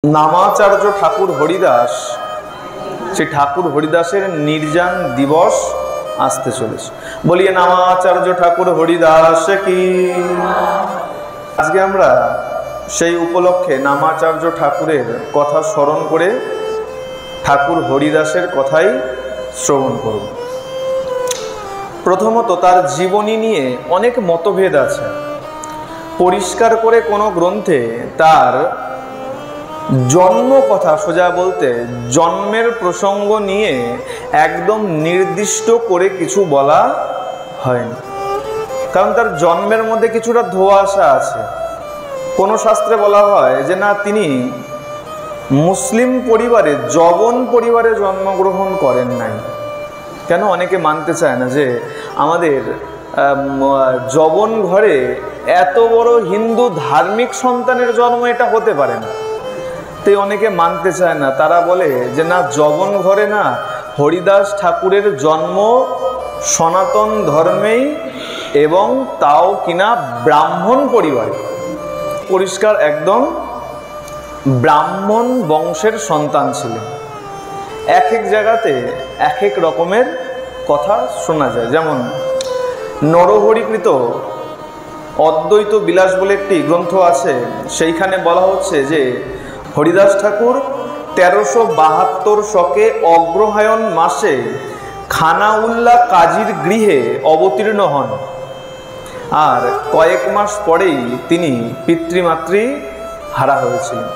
नामाचार्य ठाकुर हरिदास से ठाकुर हरिदासेर निर्जान दिवस आसते चलेছে। बोलिए नामाचार्य ठाकुर हरिदास की। आज के आमरा सेई उपलक्षे नामाचार्य ठाकुरेर कथा स्मरण करे ठाकुर हरिदासेर कथाई श्रवण करब। प्रथमत तार जीवनी निये अनेक मतभेद आछे। परिष्कार करे कोनो ग्रंथे तार जन्म कथा सोजा बोलते जन्मेर प्रसंग निये एकदम निर्दिष्ट करे किछु बला हयनि, कारण तार जन्मेर मध्य किछुटा धोआशा आछे। कोनो शास्त्रे बला हय जे ना तिनि मुस्लिम परिवारे जबन परिवारे जन्मग्रहण करेन नाई। केन अनेके मानते चाय ना जे आमादेर जबन घरे एत बड़ो हिंदू धार्मिक सन्तानेर जन्म एटा होते पारे ना, ते अनेके मानते चाय ना। तारा बोले जे ना जबन घरे ना हरिदास ठाकुरेर जन्म सनातन धर्मेई एवं ताओ किना ब्राह्मण परिवारे, परिष्कार एकदम ब्राह्मण वंशेर सन्तान छिलेन। एक एक जायगाते एक एक रकमेर कथा शोना जाय। जेमन नरहरिकृत अद्वैत बिलास बोले एकटी ग्रंथ आछे, सेइखाने बला हच्छे जे हरिदास ठाकुर 1372 शके अग्रहायण मासे खानाउल्ला काजीर गृहे अवतीर्ण हन और कयेक मास परेई तिनी पितृमातृ हारा हयेछिलेन।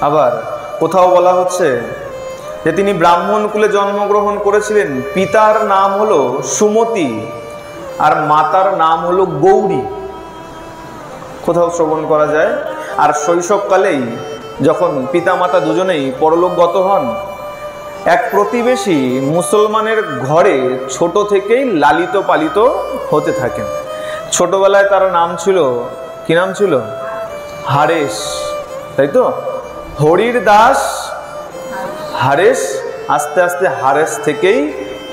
आबार कोथाओ बला हच्छे जे तिनी ब्राह्मण कुले जन्मग्रहण करेछिलेन। पितार नाम हलो सुमति और मातार नाम हलो गौरी, कोथाओ श्रवण करा जाय। और शैशवकालेई जखन पिता माता दुजनेई परलोकगत हन, एक प्रतिवेशी मुसलमानेर घरे छोट थेकेई लालित पालित होते थाकेन। छोटोबेलाय तार नाम छिलो, कि नाम छिलो? हारेस, ताई तो? हरिर दास हारेस, आस्ते आस्ते हारेस थेकेई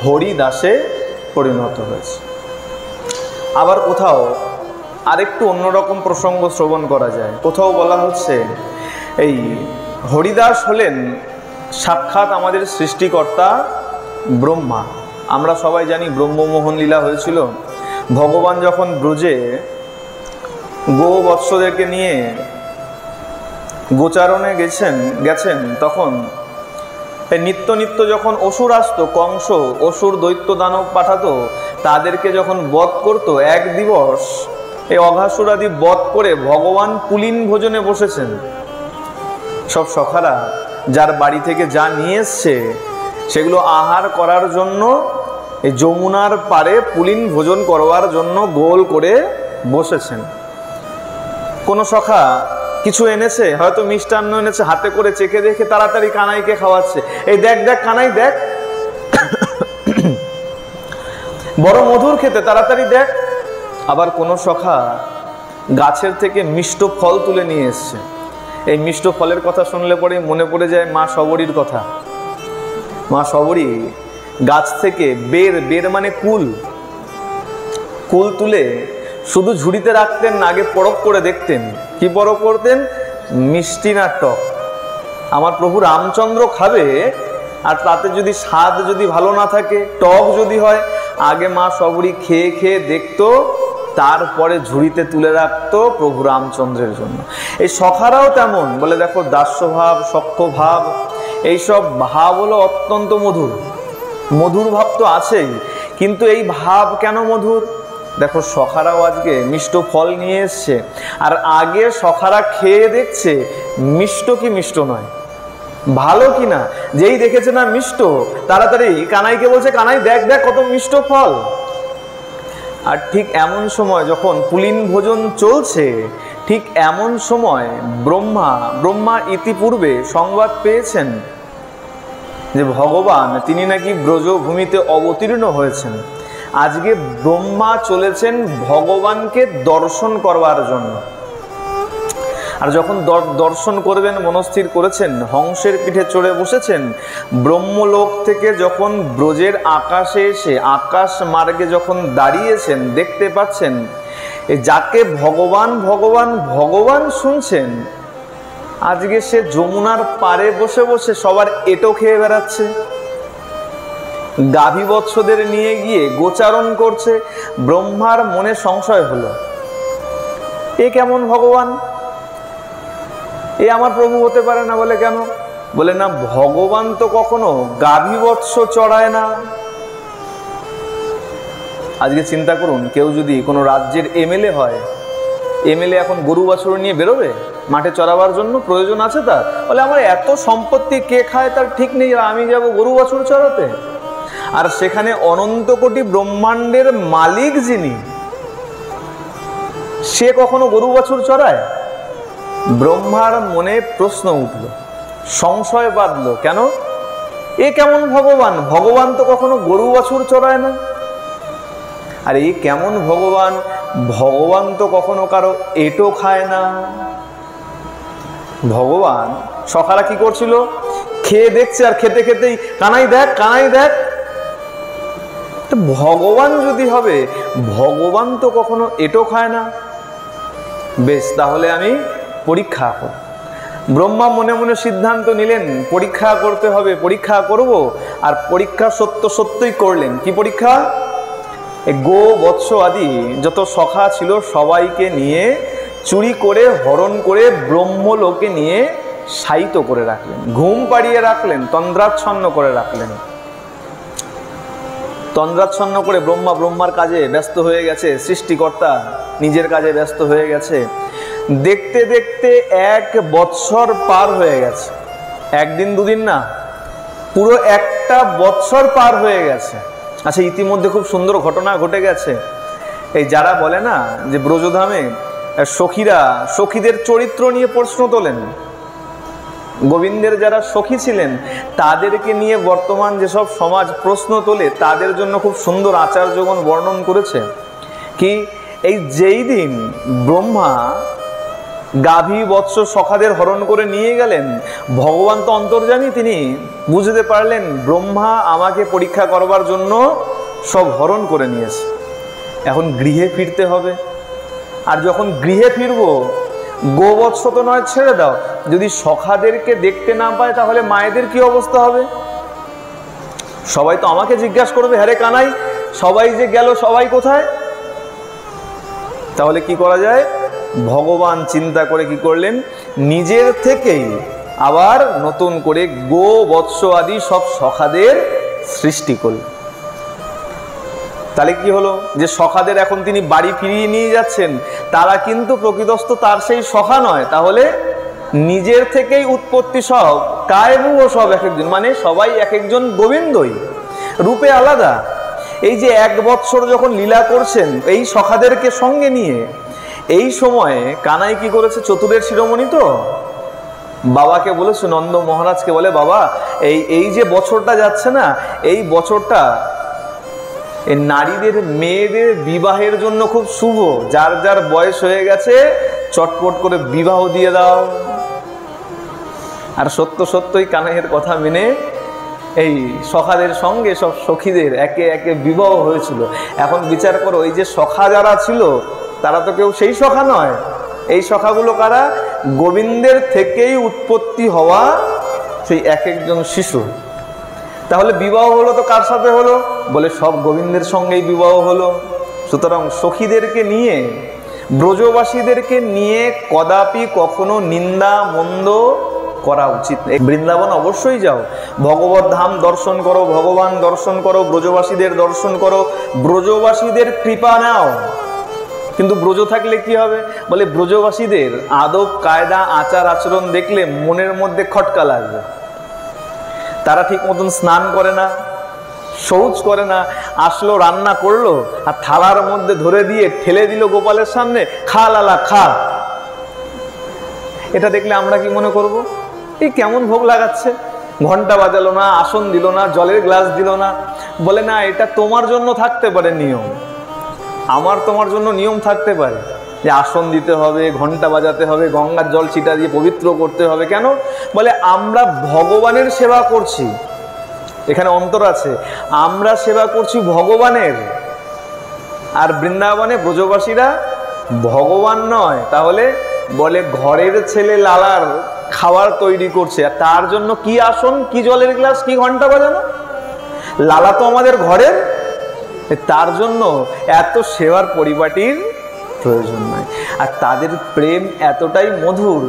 हरिदासे परिणत हयेछे। आबार कोथाओ आरेकटु अन्यरकम प्रसंग श्रवण करा जाय। कोथाओ बला हच्छे এই হরিদাস হলেন সাক্ষাৎ আমাদের সৃষ্টিকর্তা ব্রহ্মা। আমরা সবাই জানি ব্রহ্মমোহন লীলা হয়েছিল। ভগবান যখন ব্রজে গোবৎসদেরকে নিয়ে গোচারণে গেছেন তখন নিত্য নিত্য যখন অসুর আসতো, কংস অসুর দৈত্য দানব পাঠাতো, তাদেরকে যখন বধ করতো, এক দিবস এই অঘাসুরাদি বধ করে ভগবান পুলিন ভোজনে বসেছেন। सब सखारा जार बाड़ी थेके जा निये एसेछे सेगुलो आहार करार जन्य यमुनार पारे पुलिन भोजन करवार जन्य गोल करे बसेछेन। कोनो सखा किछु एनेछे, हयतो मिष्टान्न एनेछे, हाथे करे चेखे देखे ताड़ाताड़ी कानाइके खावाच्छे, एई देख देख कानाई देख बड़ मधुर खेते, ताड़ाताड़ी देख। आबार कोनो सखा गाछेर थेके मिष्ट फल तुले निये एसेछे। এই মিষ্ট ফলের কথা শুনলে পরে মনে পড়ে যায় মা সবরীর কথা। মা সবরী গাছ থেকে বের মানে কুল তুলে শুধু ঝুড়িতে রাখতেন না, আগে পরখ করে দেখতেন। কি পরখ করতেন? মিষ্টি না টক। আমার প্রভু রামচন্দ্র খাবে আর তাতে যদি স্বাদ যদি ভালো না থাকে, টক যদি হয়, আগে মা সবরী খেয়ে খেয়ে দেখতো, তারপরে ঝুড়িতে তুলে রাখতো প্রভু রামচন্দ্রের জন্য। এই সখারাও তেমন, বলে দেখো দাস্যভাব, সখ্য ভাব, এইসব ভাব হলো অত্যন্ত মধুর। মধুর ভাব তো আছেই, কিন্তু এই ভাব কেন মধুর? দেখো সখারাও আজকে মিষ্ট ফল নিয়ে এসছে, আর আগে সখারা খেয়ে দেখছে মিষ্ট কি মিষ্ট নয়, ভালো কি না। যেই দেখেছে না মিষ্ট, তাড়াতাড়ি কানাইকে বলছে, কানাই দেখ দেখ কত মিষ্ট ফল। আর ঠিক এমন সময় যখন পুলিন ভোজন চলছে, ঠিক এমন সময় ব্রহ্মা ইতিপূর্বে সংবাদ পেয়েছেন যে ভগবান তিনি নাকি ব্রজভূমিতে অবতীর্ণ হয়েছেন। আজকে ব্রহ্মা চলেছেন ভগবানকে দর্শন করবার জন্য। আর যখন দর্শন করবেন মনস্থির করেছেন, হংসের পিঠে চড়ে বসেছেন। ব্রহ্মলোক থেকে যখন ব্রজের আকাশে এসে আকাশ মার্গে যখন দাঁড়িয়েছেন, দেখতে পাচ্ছেন যাকে ভগবান ভগবান ভগবান শুনছেন আজকে সে যমুনার পারে বসে বসে সবার এঁটো খেয়ে বেড়াচ্ছে, গাভী বৎসদের নিয়ে গিয়ে গোচারণ করছে। ব্রহ্মার মনে সংশয় হলো, এ কেমন ভগবান, এ আমার প্রভু হতে পারে না। বলে কেন? বলে না, ভগবান তো কখনো গাভী বৎস চড়ায় না। আজকে চিন্তা করুন, কেউ যদি কোনো রাজ্যের এমএলএ হয়, এমএলএ এখন গরু বাছুর নিয়ে বেরোবে মাঠে চড়াবার জন্য? প্রয়োজন আছে তার? বলে আমার এত সম্পত্তি কে খায় তার ঠিক নেই, আমি যাব গরু বাছুর চড়াতে? আর সেখানে অনন্ত কোটি ব্রহ্মাণ্ডের মালিক যিনি, সে কখনো গরু বাছুর চড়ায়? ব্রহ্মার মনে প্রশ্ন উঠল, সংশয় বাঁধল, কেন? এ কেমন ভগবান, ভগবান তো কখনো গরু বাছুর চড়ায় না। আর এই কেমন ভগবান, ভগবান তো কখনো কারো এঁটো খায় না। ভগবান সখারা কি করছিল? খেয়ে দেখছে, আর খেতে খেতেই কানাই দেখ, কানাই দেখ। ভগবান যদি হবে, ভগবান তো কখনো এঁটো খায় না। বেশ, তাহলে আমি পরীক্ষা করব। ব্রহ্মা মনে মনে সিদ্ধান্ত নিলেন, পরীক্ষা করতে হবে, পরীক্ষা করব। আর পরীক্ষা সত্যই করলেন। কি পরীক্ষা? গো বৎস আদি যত সখা ছিল সবাইকে নিয়ে চুরি করে হরণ করে ব্রহ্মলোকে নিয়ে শায়িত করে রাখলেন, ঘুম পাড়িয়ে রাখলেন, তন্দ্রাচ্ছন্ন করে রাখলেন। তন্দ্রাচ্ছন্ন করে ব্রহ্মার কাজে ব্যস্ত হয়ে গেছে, সৃষ্টিকর্তা নিজের কাজে ব্যস্ত হয়ে গেছে। দেখতে দেখতে 1 বৎসর পার হয়ে গেছে। একদিন দুদিন না, পুরো 1টা বৎসর পার হয়ে গেছে। আচ্ছা, ইতিমধ্যে খুব সুন্দর ঘটনা ঘটে গেছে। এই যারা বলে না যে ব্রজধামে সখীরা সখীদের চরিত্র নিয়ে প্রশ্ন তোলেন, গোবিন্দের যারা সখী ছিলেন তাদেরকে নিয়ে বর্তমান যেসব সমাজ প্রশ্ন তোলে, তাদের জন্য খুব সুন্দর আচার্যগণ বর্ণন করেছে। কি, এই যেই দিন ব্রহ্মা গাভী বৎস সখাদের হরণ করে নিয়ে গেলেন, ভগবান তো অন্তর্যামী, তিনি বুঝতে পারলেন ব্রহ্মা আমাকে পরীক্ষা করবার জন্য সব হরণ করে নিয়েছে, এখন গৃহে ফিরতে হবে। আর যখন গৃহে ফিরবো, গোবৎস তো নয়, ছেড়ে দাও, যদি সখাদেরকে দেখতে না পায় তাহলে মায়েদের কি অবস্থা হবে? সবাই তো আমাকে জিজ্ঞাসা করবে, হ্যাঁ রে কানাই, সবাই যে গেল, সবাই কোথায়? তাহলে কি করা যায়? ভগবান চিন্তা করে কি করলেন, নিজের থেকেই আবার নতুন করে গো বৎস আদি সব সখাদের সৃষ্টি করলেন। তাহলে কি হলো, যে সখাদের এখন তিনি বাড়ি ফিরিয়ে নিয়ে যাচ্ছেন, তারা কিন্তু প্রকৃতস্থ তার সেই সখা নয়, তাহলে নিজের থেকেই উৎপত্তি সব, কায়বু ও সব এক একজন, মানে সবাই এক একজন গোবিন্দই, রূপে আলাদা। এই যে 1 বৎসর যখন লীলা করছেন এই সখাদেরকে সঙ্গে নিয়ে, এই সময়ে কানাই কি করেছে, চতুরের শিরোমণি তো, বাবাকে বলেছে, নন্দ মহারাজকে বলে, বাবা এই যে বছরটা যাচ্ছে না, এই বছরটা এই নারীদের, মেয়েদের বিবাহের জন্য খুব শুভ, যার যার বয়স হয়ে গেছে চটপট করে বিবাহ দিয়ে দাও। আর সত্যই কানাইয়ের কথা মেনে এই সখাদের সঙ্গে সব সখীদের একে একে বিবাহ হয়েছিল। এখন বিচার করো, এই যে সখা যারা ছিল তারা তো কেউ সেই সখা নয়, এই সখাগুলো কারা? গোবিন্দের থেকেই উৎপত্তি হওয়া সেই এক একজন শিশু। তাহলে বিবাহ হলো তো কার সাথে হলো? বলে সব গোবিন্দের সঙ্গেই বিবাহ হলো। সুতরাং সখীদেরকে নিয়ে, ব্রজবাসীদেরকে নিয়ে কদাপি কখনো নিন্দা মন্দ করা উচিত নেই। বৃন্দাবন অবশ্যই যাও, ভগবত ধাম দর্শন করো, ভগবান দর্শন করো, ব্রজবাসীদের দর্শন করো, ব্রজবাসীদের কৃপা নাও। কিন্তু ব্রজ থাকলে কি হবে? বলে ব্রজবাসীদের আদব কায়দা আচার আচরণ দেখলে মনের মধ্যে খটকা লাগবে। তারা ঠিক মতন স্নান করে না, শৌচ করে না, আসলো রান্না করলো আর থালার মধ্যে ধরে দিয়ে ঠেলে দিল গোপালের সামনে, খা লালা খা। এটা দেখলে আমরা কি মনে করব? এই কেমন ভোগ লাগাচ্ছে, ঘন্টা বাজালো না, আসন দিল না, জলের গ্লাস দিল না। বলে না, এটা তোমার জন্য থাকতে পারে নিয়ম, আমার তোমার জন্য নিয়ম থাকতে পারে যে আসন দিতে হবে, ঘন্টা বাজাতে হবে, গঙ্গার জল ছিটা দিয়ে পবিত্র করতে হবে। কেন? বলে আমরা ভগবানের সেবা করছি, এখানে অন্তর আছে, আমরা সেবা করছি ভগবানের। আর বৃন্দাবনে ব্রজবাসীরা ভগবান নয়। তাহলে বলে ঘরের ছেলে লালার খাবার তৈরি করছে, আর তার জন্য কি আসন, কি জলের গ্লাস, কি ঘন্টা বাজানো, লালা তো আমাদের ঘরের, তার জন্য এত সেবার পরিপাটির প্রয়োজন নয়। আর তাদের প্রেম এতটাই মধুর,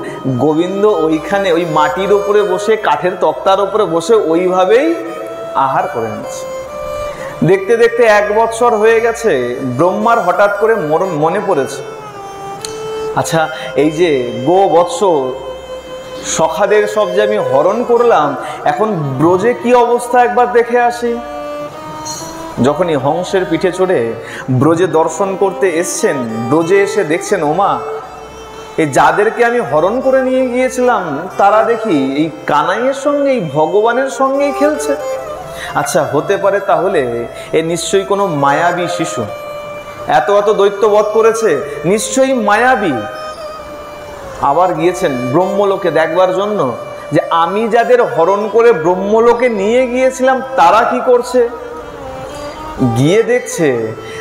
গোবিন্দ ওইখানে ওই মাটির উপরে বসে, কাঠের তক্তার উপরে বসে ওইভাবেই আহার করে নিচ্ছে। দেখতে দেখতে 1 বৎসর হয়ে গেছে। ব্রহ্মার হঠাৎ করে মনে পড়েছে, আচ্ছা এই যে বৎস সখাদের সব যে আমি হরণ করলাম, এখন ব্রজে কি অবস্থা একবার দেখে আসি। যখনই হংসের পিঠে চড়ে ব্রজে দর্শন করতে এসছেন, ব্রজে এসে দেখছেন ওমা, এই যাদেরকে আমি হরণ করে নিয়ে গিয়েছিলাম তারা দেখি এই কানাইয়ের সঙ্গে, এই ভগবানের সঙ্গেই খেলছে। আচ্ছা হতে পারে তাহলে এ নিশ্চয়ই কোনো মায়াবী শিশু, এত এত দৈত্য বধ করেছে, নিশ্চয়ই মায়াবী। আবার গিয়েছেন ব্রহ্মলোকে দেখবার জন্য যে আমি যাদের হরণ করে ব্রহ্মলোকে নিয়ে গিয়েছিলাম তারা কি করছে। গিয়ে দেখছে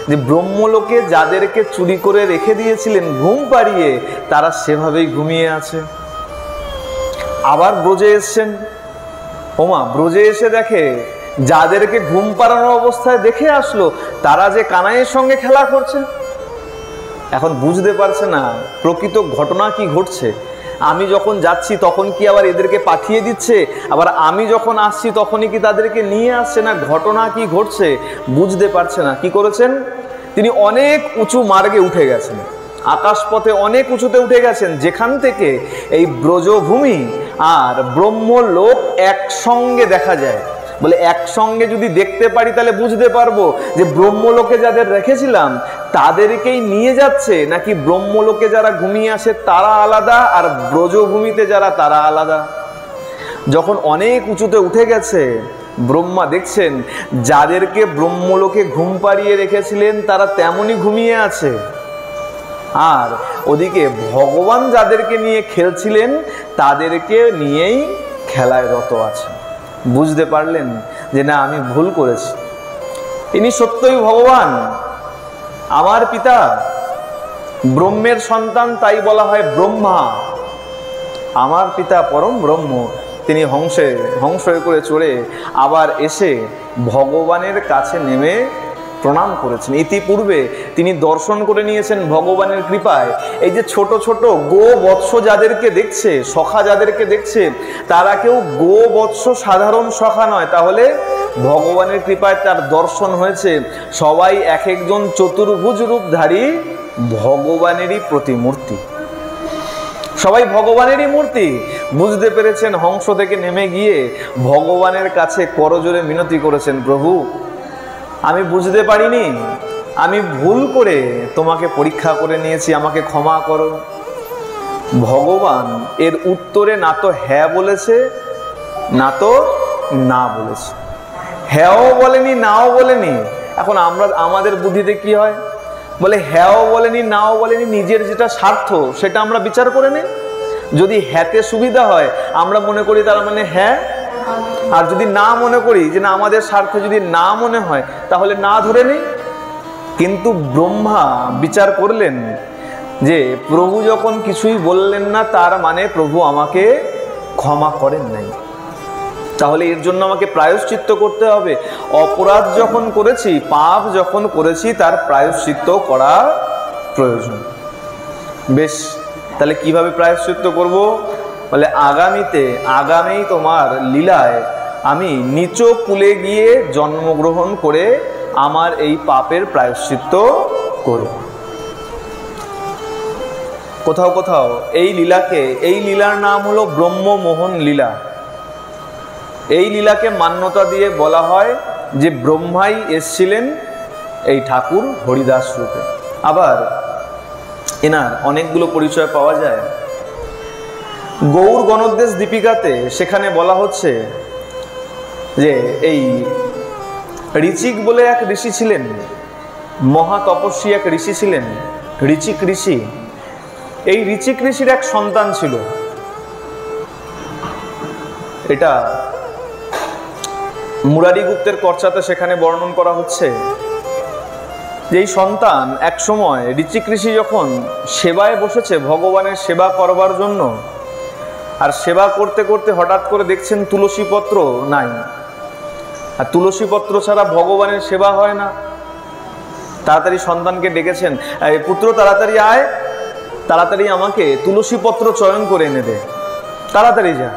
যে ব্রহ্মলোকে যাদেরকে চুরি করে রেখে দিয়েছিলেন ঘুম পাড়িয়ে, তারা সেভাবেই ঘুমিয়ে আছে। আবার ব্রজে এসছেন, ওমা ব্রজে এসে দেখে যাদেরকে ঘুম পাড়ানো অবস্থায় দেখে আসলো তারা যে কানাইয়ের সঙ্গে খেলা করছে। এখন বুঝতে পারছে না প্রকৃত ঘটনা কি ঘটছে। আমি যখন যাচ্ছি তখন কি আবার এদেরকে পাঠিয়ে দিচ্ছে, আবার আমি যখন আসছি তখনই কি তাদেরকে নিয়ে আসছে, না ঘটনা কি ঘটছে বুঝতে পারছে না। কি করেছেন তিনি, অনেক উঁচু মার্গে উঠে গেছেন, আকাশপথে অনেক উঁচুতে উঠে গেছেন, যেখান থেকে এই ব্রজভূমি আর ব্রহ্মলোক একসঙ্গে দেখা যায়। বলে একসঙ্গে যদি দেখতে পারি তাহলে বুঝতে পারবো যে ব্রহ্মলোকে যাদের রেখেছিলাম তাদেরকেই নিয়ে যাচ্ছে, নাকি ব্রহ্মলোকে যারা ঘুমিয়ে আসে তারা আলাদা আর ব্রজভূমিতে যারা তারা আলাদা। যখন অনেক উঁচুতে উঠে গেছে, ব্রহ্মা দেখছেন যাদেরকে ব্রহ্মলোকে ঘুম পাড়িয়ে রেখেছিলেন তারা তেমনই ঘুমিয়ে আছে, আর ওদিকে ভগবান যাদেরকে নিয়ে খেলছিলেন তাদেরকে নিয়েই খেলায় রত আছে। বুঝতে পারলেন যে না আমি ভুল করেছি, ইনি সত্যই ভগবান, আমার পিতা ব্রহ্মের সন্তান, তাই বলা হয় ব্রহ্মা। আমার পিতা পরম ব্রহ্ম, তিনি হংসে করে চড়ে আবার এসে ভগবানের কাছে নেমে প্রণাম করেছেন। ইতিপূর্বে তিনি দর্শন করে নিয়েছেন ভগবানের কৃপায়। এই যে ছোট ছোট বৎস যাদেরকে দেখছে, সখা যাদেরকে দেখছে, তারা কেউ বৎস সাধারণ সখা নয়, তাহলে ভগবানের কৃপায় তার দর্শন হয়েছে। সবাই এক একজন চতুর্ভুজ রূপধারী ভগবানেরই প্রতিমূর্তি, সবাই ভগবানেরই মূর্তি। বুঝতে পেরেছেন, হংস থেকে নেমে গিয়ে ভগবানের কাছে করজোড়ে মিনতি করেছেন, প্রভু আমি বুঝতে পারিনি, আমি ভুল করে তোমাকে পরীক্ষা করে নিয়েছি, আমাকে ক্ষমা করো। ভগবান এর উত্তরে না তো হ্যাঁ বলেছে, না তো না বলেছে, হ্যাঁও বলেনি নাও বলেনি। এখন আমাদের বুদ্ধিতে কি হয়, বলে হ্যাঁও বলেনি নাও বলেনি, নিজের যেটা স্বার্থ সেটা আমরা বিচার করে নিই। যদি হ্যাঁতে সুবিধা হয় আমরা মনে করি তার মানে হ্যাঁ, আর যদি না মনে করি যে না আমাদের স্বার্থে যদি না মনে হয় তাহলে না ধরে নিই। কিন্তু ব্রহ্মা বিচার করলেন যে প্রভু যখন কিছুই বললেন না তার মানে প্রভু আমাকে ক্ষমা করেন নাই, তাহলে এর জন্য আমাকে প্রায়শ্চিত্ত করতে হবে। অপরাধ যখন করেছি, পাপ যখন করেছি, তার প্রায়শ্চিত্ত করা প্রয়োজন। বেশ, তাহলে কিভাবে প্রায়শ্চিত্ত করব? বলে আগামী তোমার লীলায় আমি নিচ কুলে গিয়ে জন্মগ্রহণ করে আমার এই পাপের প্রায়শ্চিত্ত করব। কোথাও কোথাও এই লীলার নাম হলো ব্রহ্মমোহন লীলা। এই লীলাকে মান্যতা দিয়ে বলা হয় যে ব্রহ্মাই এসছিলেন এই ঠাকুর হরিদাস রূপে। আবার এনার অনেকগুলো পরিচয় পাওয়া যায়। গৌর গণোদ্দেশ দীপিকাতে সেখানে বলা হচ্ছে যে এই ঋচিক বলে এক ঋষি ছিলেন, মহা তপস্বী এক ঋষি ছিলেন, ঋচিক ঋষি। এই ঋচিক ঋষির এক সন্তান ছিল। এটা মুরারি গুপ্তের কর্চাতে সেখানে বর্ণন করা হচ্ছে যে এই সন্তান এক সময় ঋচিক ঋষি যখন সেবায় বসেছে ভগবানের সেবা করবার জন্য, আর সেবা করতে করতে হঠাৎ করে দেখছেন তুলসী পত্র নাই। আর তুলসী পত্র ছাড়া ভগবানের সেবা হয় না। তাড়াতাড়ি সন্তানকে ডেকেছেন, পুত্র তাড়াতাড়ি আয়, তাড়াতাড়ি আমাকে তুলসী পত্র চয়ন করে এনে দে, তাড়াতাড়ি যা,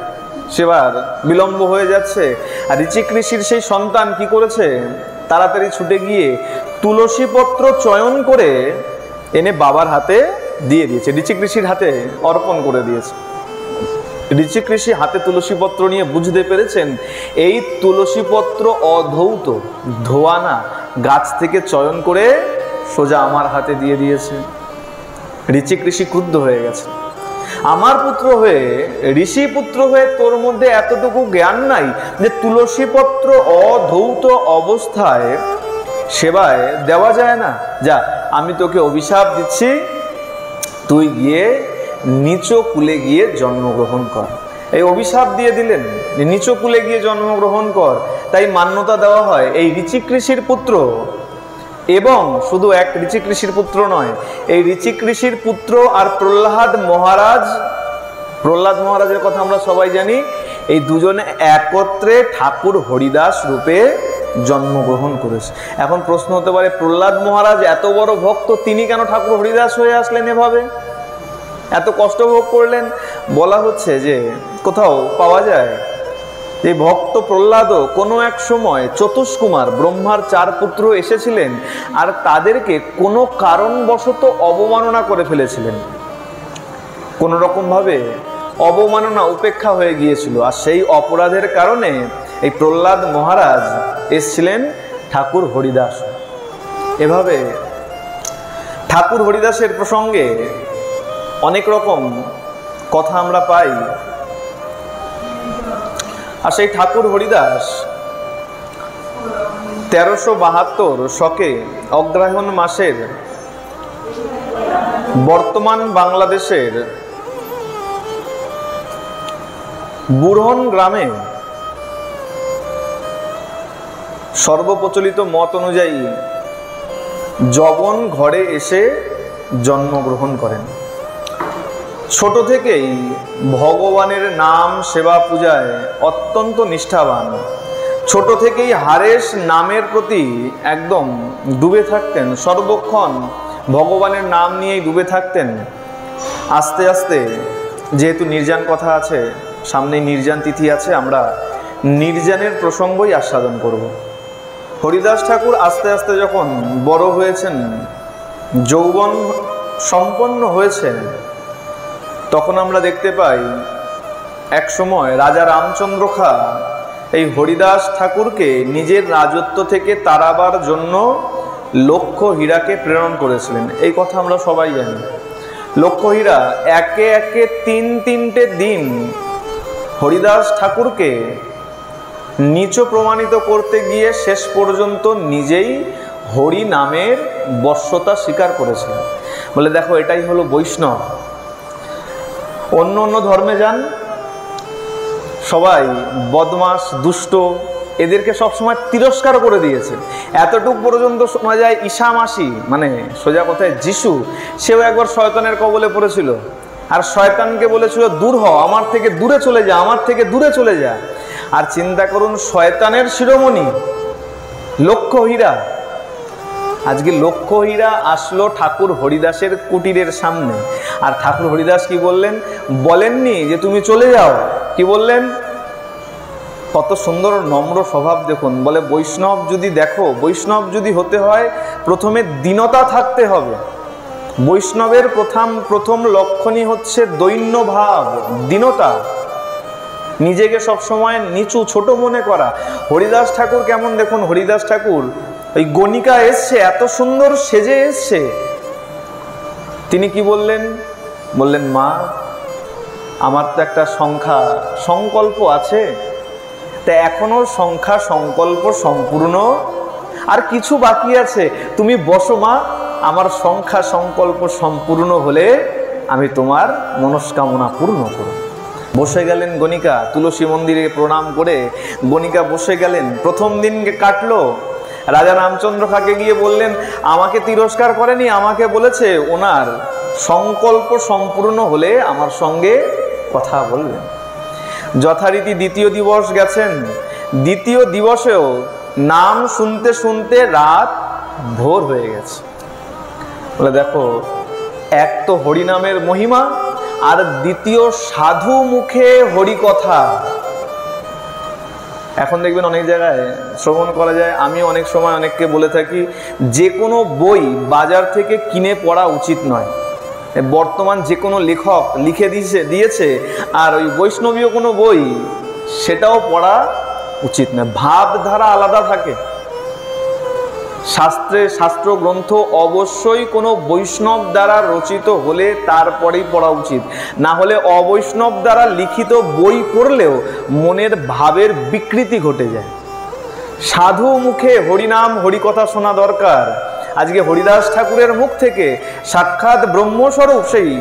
সেবার বিলম্ব হয়ে যাচ্ছে। আর ঋচিক ঋষির সেই সন্তান কি করেছে, তাড়াতাড়ি ছুটে গিয়ে তুলসী পত্র চয়ন করে এনে বাবার হাতে দিয়ে দিয়েছে, ঋচিক ঋষির হাতে অর্পণ করে দিয়েছে। ঋচিক ঋষি হাতে তুলসী পত্র নিয়ে বুঝতে পেরেছেন এই তুলসী পত্র অধৌত, ধোয়া না, গাছ থেকে চয়ন করে সোজা আমার হাতে দিয়ে দিয়েছে। ঋচিক ঋষি ক্রুদ্ধ হয়ে গেছে, আমার পুত্র হয়ে, ঋষি পুত্র হয়ে তোর মধ্যে এতটুকু জ্ঞান নাই যে তুলসী পত্র অধৌত অবস্থায় সেবায় দেওয়া যায় না। যা, আমি তোকে অভিশাপ দিচ্ছি, তুই গিয়ে নিচ কুলে গিয়ে জন্মগ্রহণ কর। এই অভিশাপ দিয়ে দিলেন, নিচ কুলে গিয়ে জন্মগ্রহণ কর। তাই মান্যতা দেওয়া হয় এই ঋচিক ঋষির পুত্র, এবং শুধু এক ঋচিক ঋষির পুত্র নয়, এই ঋচিক ঋষির পুত্র আর প্রহ্লাদ মহারাজের কথা আমরা সবাই জানি। এই দুজনে একত্রে ঠাকুর হরিদাস রূপে জন্মগ্রহণ করেছে। এখন প্রশ্ন হতে পারে, প্রহ্লাদ মহারাজ এত বড় ভক্ত, তিনি কেন ঠাকুর হরিদাস হয়ে আসলেন, এভাবে এত কষ্ট ভোগ করলেন? বলা হচ্ছে যে কোথাও পাওয়া যায় যে ভক্ত প্রহ্লাদও কোনো এক সময় চতুষ্কুমার, ব্রহ্মার 4 পুত্র এসেছিলেন আর তাদেরকে কোনো কারণবশত অবমাননা করে ফেলেছিলেন, কোনো রকমভাবে অবমাননা উপেক্ষা হয়ে গিয়েছিল। আর সেই অপরাধের কারণে এই প্রহ্লাদ মহারাজ এসেছিলেন ঠাকুর হরিদাস। এভাবে ঠাকুর হরিদাসের প্রসঙ্গে অনেক রকম কথা আমরা পাই। আর সেই ঠাকুর হরিদাস 1372 শকে অগ্রহায়ণ মাসের বর্তমান বাংলাদেশের বুরহন গ্রামে সর্বপ্রচলিত মত অনুযায়ী জবন ঘরে এসে জন্মগ্রহণ করেন। ছোট থেকেই ভগবানের নাম সেবা পূজায় অত্যন্ত নিষ্ঠাবান। ছোট থেকেই হারেশ নামের প্রতি একদম ডুবে থাকতেন, সর্বক্ষণ ভগবানের নাম নিয়েই ডুবে থাকতেন। আস্তে আস্তে, যেহেতু নির্জান কথা আছে, সামনে নির্জান তিথি আছে, আমরা নির্জানের প্রসঙ্গই আস্বাদন করব। হরিদাস ঠাকুর আস্তে আস্তে যখন বড় হয়েছেন, যৌবন সম্পন্ন হয়েছেন, তখন আমরা দেখতে পাই এক সময় রাজা রামচন্দ্র খাঁ এই হরিদাস ঠাকুরকে নিজের রাজত্ব থেকে তাড়াবার জন্য লক্ষ্য হীরাকে প্রেরণ করেছিলেন। এই কথা আমরা সবাই জানি। লক্ষ্য হীরা একে একে 3-3টে দিন হরিদাস ঠাকুরকে নীচ প্রমাণিত করতে গিয়ে শেষ পর্যন্ত নিজেই হরি নামের বশ্যতা স্বীকার করেছিলেন। বলে, দেখো, এটাই হলো বৈষ্ণব। অন্য অন্য ধর্মে যান, সবাই বদমাস, দুষ্ট, এদেরকে সবসময় তিরস্কার করে দিয়েছে। এতটুকু পর্যন্ত শোনা যায় ঈশা মাসি, মানে সোজা কথায় যিশু, সেও একবার শয়তানের কবলে পড়েছিল। আর শয়তানকে বলেছিল, দূর হ, আমার থেকে দূরে চলে যা, আমার থেকে দূরে চলে যা। আর চিন্তা করুন, শয়তানের শিরোমণি লক্ষ্য হীরা, আজকে লক্ষ্য হীরা আসলো ঠাকুর হরিদাসের কুটিরের সামনে। আর ঠাকুর হরিদাস কি বললেন? বলেননি যে তুমি চলে যাও, কি বললেন? কত সুন্দর নম্র স্বভাব দেখুন। বলে, বৈষ্ণব যদি দেখো, বৈষ্ণব যদি হতে হয় প্রথমে দীনতা থাকতে হবে। বৈষ্ণবের প্রথম লক্ষণই হচ্ছে দৈন্য ভাব, দীনতা, নিজেকে সবসময় নিচু ছোট মনে করা। হরিদাস ঠাকুর কেমন দেখুন, হরিদাস ঠাকুর ওই গণিকা এসছে, এত সুন্দর সেজে এসছে। তিনি কি বললেন? বললেন, মা, আমার তো একটা সংকল্প আছে, তা এখনো সংকল্প সম্পূর্ণ, আর কিছু বাকি আছে, তুমি বসো মা, আমার সংকল্প সম্পূর্ণ হলে আমি তোমার মনস্কামনা পূর্ণ করব। বসে গেলেন গণিকা, তুলসী মন্দিরে প্রণাম করে গণিকা বসে গেলেন। প্রথম দিন কাটলো। রাজা রামচন্দ্র খাঁকে গিয়ে বললেন, আমাকে তিরস্কার করেনি, আমাকে বলেছে ওনার সংকল্প সম্পূর্ণ হলে আমার সঙ্গে কথা বললেন। যথারীতি দ্বিতীয় দিবস গেছেন, দ্বিতীয় দিবসেও নাম শুনতে শুনতে রাত ভোর হয়ে গেছে। বলে দেখো, এক তো হরিনামের মহিমা, আর দ্বিতীয় সাধু মুখে হরিকথা। এখন দেখবেন অনেক জায়গায় শ্রবণ করা যায়। আমি অনেক সময় অনেককে বলে থাকি, যে কোনো বই বাজার থেকে কিনে পড়া উচিত নয়। বর্তমান যে কোনো লেখক লিখে দিয়েছে আর ওই বৈষ্ণবীয় কোনো বই সেটাও পড়া উচিত নয়। ভাবধারা আলাদা থাকে। শাস্ত্র গ্রন্থ অবশ্যই কোনো বৈষ্ণব দ্বারা রচিত হলে তারপরেই পড়া উচিত, না হলে অবৈষ্ণব দ্বারা লিখিত বই পড়লেও মনের ভাবের বিকৃতি ঘটে যায়। সাধু মুখে হরিনাম হরিকথা শোনা দরকার। আজকে হরিদাস ঠাকুরের মুখ থেকে সাক্ষাৎ ব্রহ্মস্বরূপ, সেই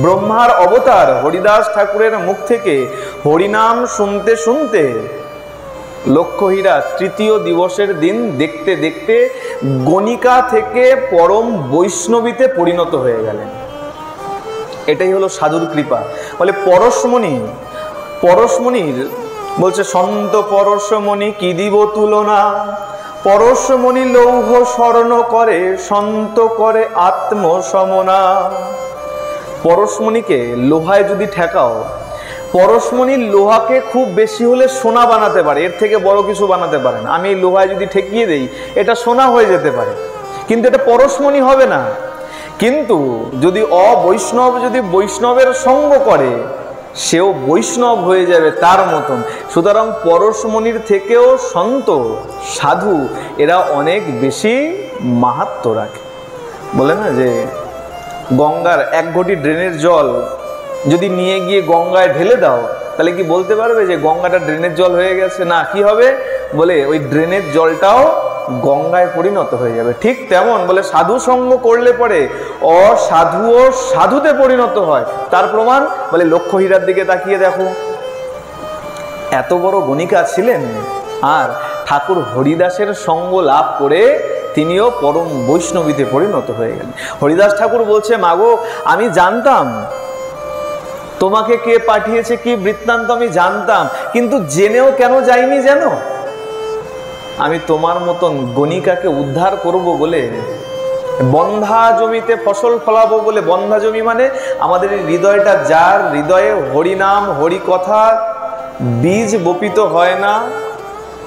ব্রহ্মার অবতার হরিদাস ঠাকুরের মুখ থেকে হরিনাম শুনতে শুনতে লক্ষ্যহীরা তৃতীয় দিবসের দিন দেখতে দেখতে গণিকা থেকে পরম বৈষ্ণবীতে পরিণত হয়ে গেলেন। এটাই হলো সাধুর কৃপা। বলে পরশমণির বলছে, সন্ত পরশমণি কি দিব তুলনা, পরশমণি লৌহ স্বর্ণ করে, সন্ত করে আত্মসমনা। পরশমণিকে লোহায় যদি ঠেকাও, পরশমণির লোহাকে খুব বেশি হলে সোনা বানাতে পারে, এর থেকে বড় কিছু বানাতে পারে না। আমি এই লোহায় যদি ঠেকিয়ে দেই, এটা সোনা হয়ে যেতে পারে, কিন্তু এটা পরশমণি হবে না। কিন্তু যদি অবৈষ্ণব যদি বৈষ্ণবের সঙ্গ করে, সেও বৈষ্ণব হয়ে যাবে তার মতন। সুতরাং পরশমণির থেকেও সন্ত সাধু এরা অনেক বেশি মাহাত্ম্য রাখে। বলে না যে গঙ্গার এক ঘটি ড্রেনের জল যদি নিয়ে গিয়ে গঙ্গায় ঢেলে দাও, তাহলে কি বলতে পারবে যে গঙ্গাটা ড্রেনের জল হয়ে গেছে? না, কি হবে? বলে ওই ড্রেনের জলটাও গঙ্গায় পরিণত হয়ে যাবে। ঠিক তেমন বলে সাধু সঙ্গ করলে পরে অসাধুও সাধুতে পরিণত হয়। তার প্রমাণ বলে লক্ষ্যহীরার দিকে তাকিয়ে দেখো, এত বড় গণিকা ছিলেন, আর ঠাকুর হরিদাসের সঙ্গ লাভ করে তিনিও পরম বৈষ্ণবীতে পরিণত হয়ে গেলেন। হরিদাস ঠাকুর বলছে, মাগো আমি জানতাম তোমাকে কে পাঠিয়েছে, কি বৃত্তান্ত আমি জানতাম, কিন্তু জেনেও কেন যাইনি জানো? আমি তোমার মতন গণিকাকে উদ্ধার করব বলে, বন্ধা জমিতে ফসল ফলাবো বলে। বন্ধা জমি মানে আমাদের হৃদয়টা, যার হৃদয়ে হরিনাম হরিকথা বীজ বপিত হয় না,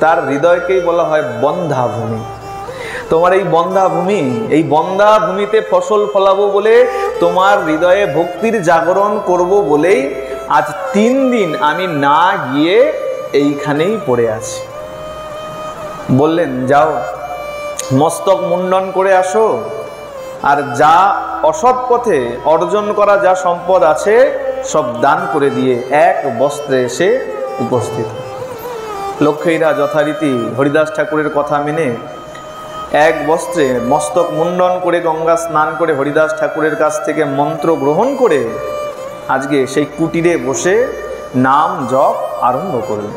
তার হৃদয়কেই বলা হয় বন্ধা ভূমি। তোমার এই বন্ধা ভূমি, এই বন্ধা ভূমিতে ফসল ফলাবো বলে, তোমার হৃদয়ে ভক্তির জাগরণ করব বলেই আজ 3 দিন আমি না গিয়ে এইখানেই পড়ে আছি। বললেন, যাও মস্তক মুন্ডন করে আসো, আর যা অসৎ পথে অর্জন করা যা সম্পদ আছে সব দান করে দিয়ে এক বস্ত্রে এসে উপস্থিত। লক্ষ্মীরা যথারীতি হরিদাস ঠাকুরের কথা মেনে এক বস্ত্রে মস্তক মুন্ডন করে গঙ্গা স্নান করে হরিদাস ঠাকুরের কাছ থেকে মন্ত্র গ্রহণ করে আজকে সেই কুটিরে বসে নাম জপ আরম্ভ করলেন।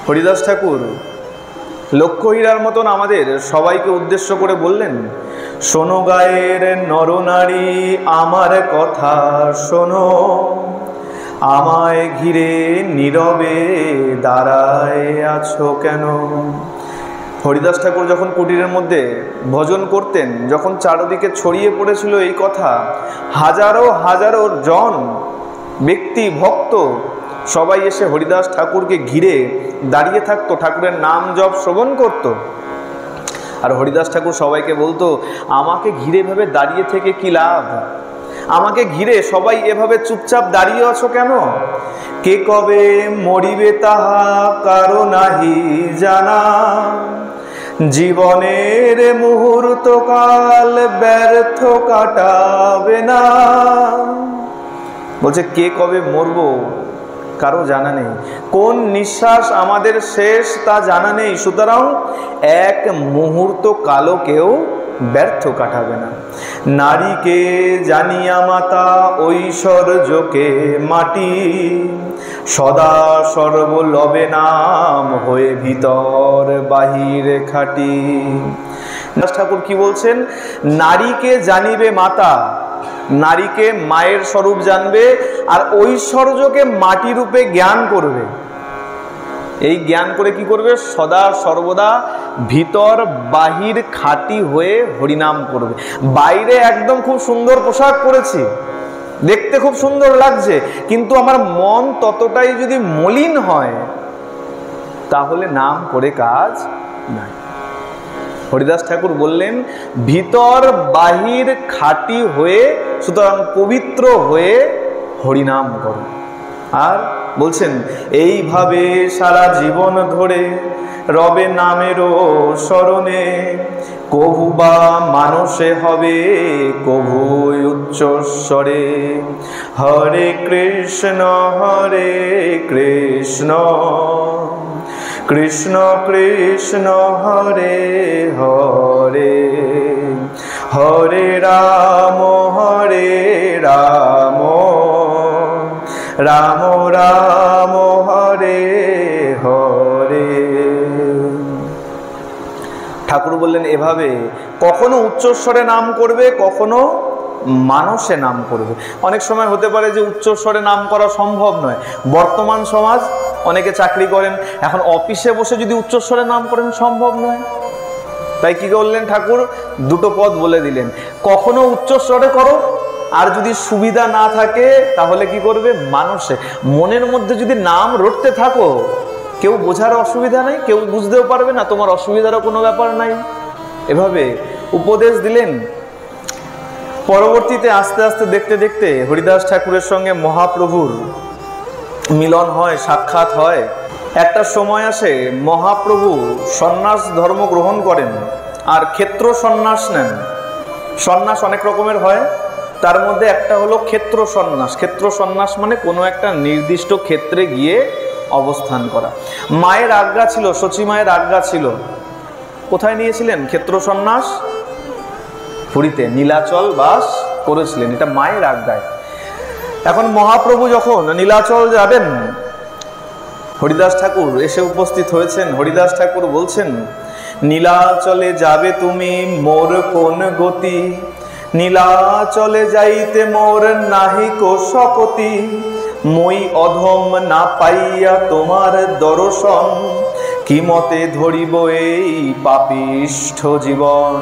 হরিদাস ঠাকুর লক্ষ্যহীরার মতন আমাদের সবাইকে উদ্দেশ্য করে বললেন, শোনো গায়ের নরনারী আমার কথা শোনো, আমায় ঘিরে নীরবে দাঁড়ায় আছো কেন? হরিদাস ঠাকুর যখন কুটিরের মধ্যে ভজন করতেন, যখন চারদিকে ছড়িয়ে পড়েছিল এই কথা, হাজারো হাজারো জন ব্যক্তি ভক্ত সবাই এসে হরিদাস ঠাকুরকে ঘিরে দাঁড়িয়ে থাকতো, ঠাকুরের নাম জপ শ্রবণ করত। আর হরিদাস ঠাকুর সবাইকে বলতো, আমাকে ঘিরে এভাবে দাঁড়িয়ে থেকে কি লাভ? আমাকে ঘিরে সবাই এভাবে চুপচাপ দাঁড়িয়ে আছো কেন? কে কবে মরিবে তাহা কারো নাহি জানা, জীবনের মুহূর্তকাল ব্যর্থ কাটাবে না। বলছে কে কবে মরবো কারো জানা নেই, কোন নিঃশ্বাস আমাদের শেষ তা জানা নেই। সুতরাং এক মুহূর্ত কালও কেউ ব্যর্থ কাটাবে না। নারীকে জানিয়া মাতা ঐশ্বর্যকে মাটি, সদা সর্বলবে নাম হয়ে ভিতর বাহির খাটি। ঠাকুর কি বলছেন? নারীকে জানিবে মাতা, নারীকে মায়ের স্বরূপ জানবে আর ঐশ্বর্যকে মাটি রূপে জ্ঞান করবে। এই জ্ঞান করে কি করবে? সদা সর্বদা ভিতর বাহির খাঁটি হয়ে হরিনাম করবে। বাইরে একদম খুব সুন্দর পোশাক পরেছি, দেখতে খুব সুন্দর লাগছে, কিন্তু আমার মন ততটাই যদি মলিন হয় তাহলে নাম করে কাজ নাই। হরিদাস ঠাকুর বললেন ভিতর বাহির খাঁটি হয়ে, সুতরাং পবিত্র হয়ে হরিনাম করো। আর বলছেন এইভাবে সারা জীবন ধরে রবে নামেরও স্মরণে, কভু বা মানুষে হবে কভু উচ্চস্বরে। হরে কৃষ্ণ কৃষ্ণ কৃষ্ণ হরে হরে, হরে রাম রাম রাম হরে হরে। ঠাকুর বললেন এভাবে কখনো উচ্চস্বরে নাম করবে, কখনো মানুষে নাম করবে। অনেক সময় হতে পারে যে উচ্চস্বরে নাম করা সম্ভব নয়। বর্তমান সমাজ, অনেকে চাকরি করেন, এখন অফিসে বসে যদি উচ্চস্বরে নাম করেন সম্ভব নয়। তাই কি করলেন ঠাকুর? দুটো পদ বলে দিলেন, কখনো উচ্চস্বরে করো, আর যদি সুবিধা না থাকে তাহলে কি করবে? মানুষে। মনের মধ্যে যদি নাম রটতে থাকো, কেউ বোঝার অসুবিধা নাই, কেউ বুঝতেও পারবে না, তোমার অসুবিধারও কোনো ব্যাপার নাই। এভাবে উপদেশ দিলেন। পরবর্তীতে আস্তে আস্তে দেখতে দেখতে হরিদাস ঠাকুরের সঙ্গে মহাপ্রভুর মিলন হয়, সাক্ষাৎ হয়। একটা সময় আসে মহাপ্রভু সন্ন্যাস ধর্ম গ্রহণ করেন আর ক্ষেত্র সন্ন্যাস নেন। সন্ন্যাস অনেক রকমের হয়, তার মধ্যে একটা হলো ক্ষেত্র সন্ন্যাস। ক্ষেত্র সন্ন্যাস মানে কোনো একটা নির্দিষ্ট ক্ষেত্রে গিয়ে অবস্থান করা। মায়ের আজ্ঞা ছিল, সচী মায়ের আজ্ঞা ছিল। কোথায় নিয়েছিলেন ক্ষেত্র সন্ন্যাস? পুরীতে নীলাচল বাস করেছিলেন, এটা মায়ের আজ্ঞায়। এখন মহাপ্রভু যখন নীলাচল যাবেন, হরিদাস ঠাকুর এসে উপস্থিত হয়েছেন। হরিদাস ঠাকুর বলছেন নীলাচলে যাবে তুমি মোর কোন গতি, নীলাচলে যাইতে মোর নাহিক শপতি, মই অধম না পাইয়া তোমার দর্শন, কি মতে ধরিব এই পাপিষ্ঠ জীবন।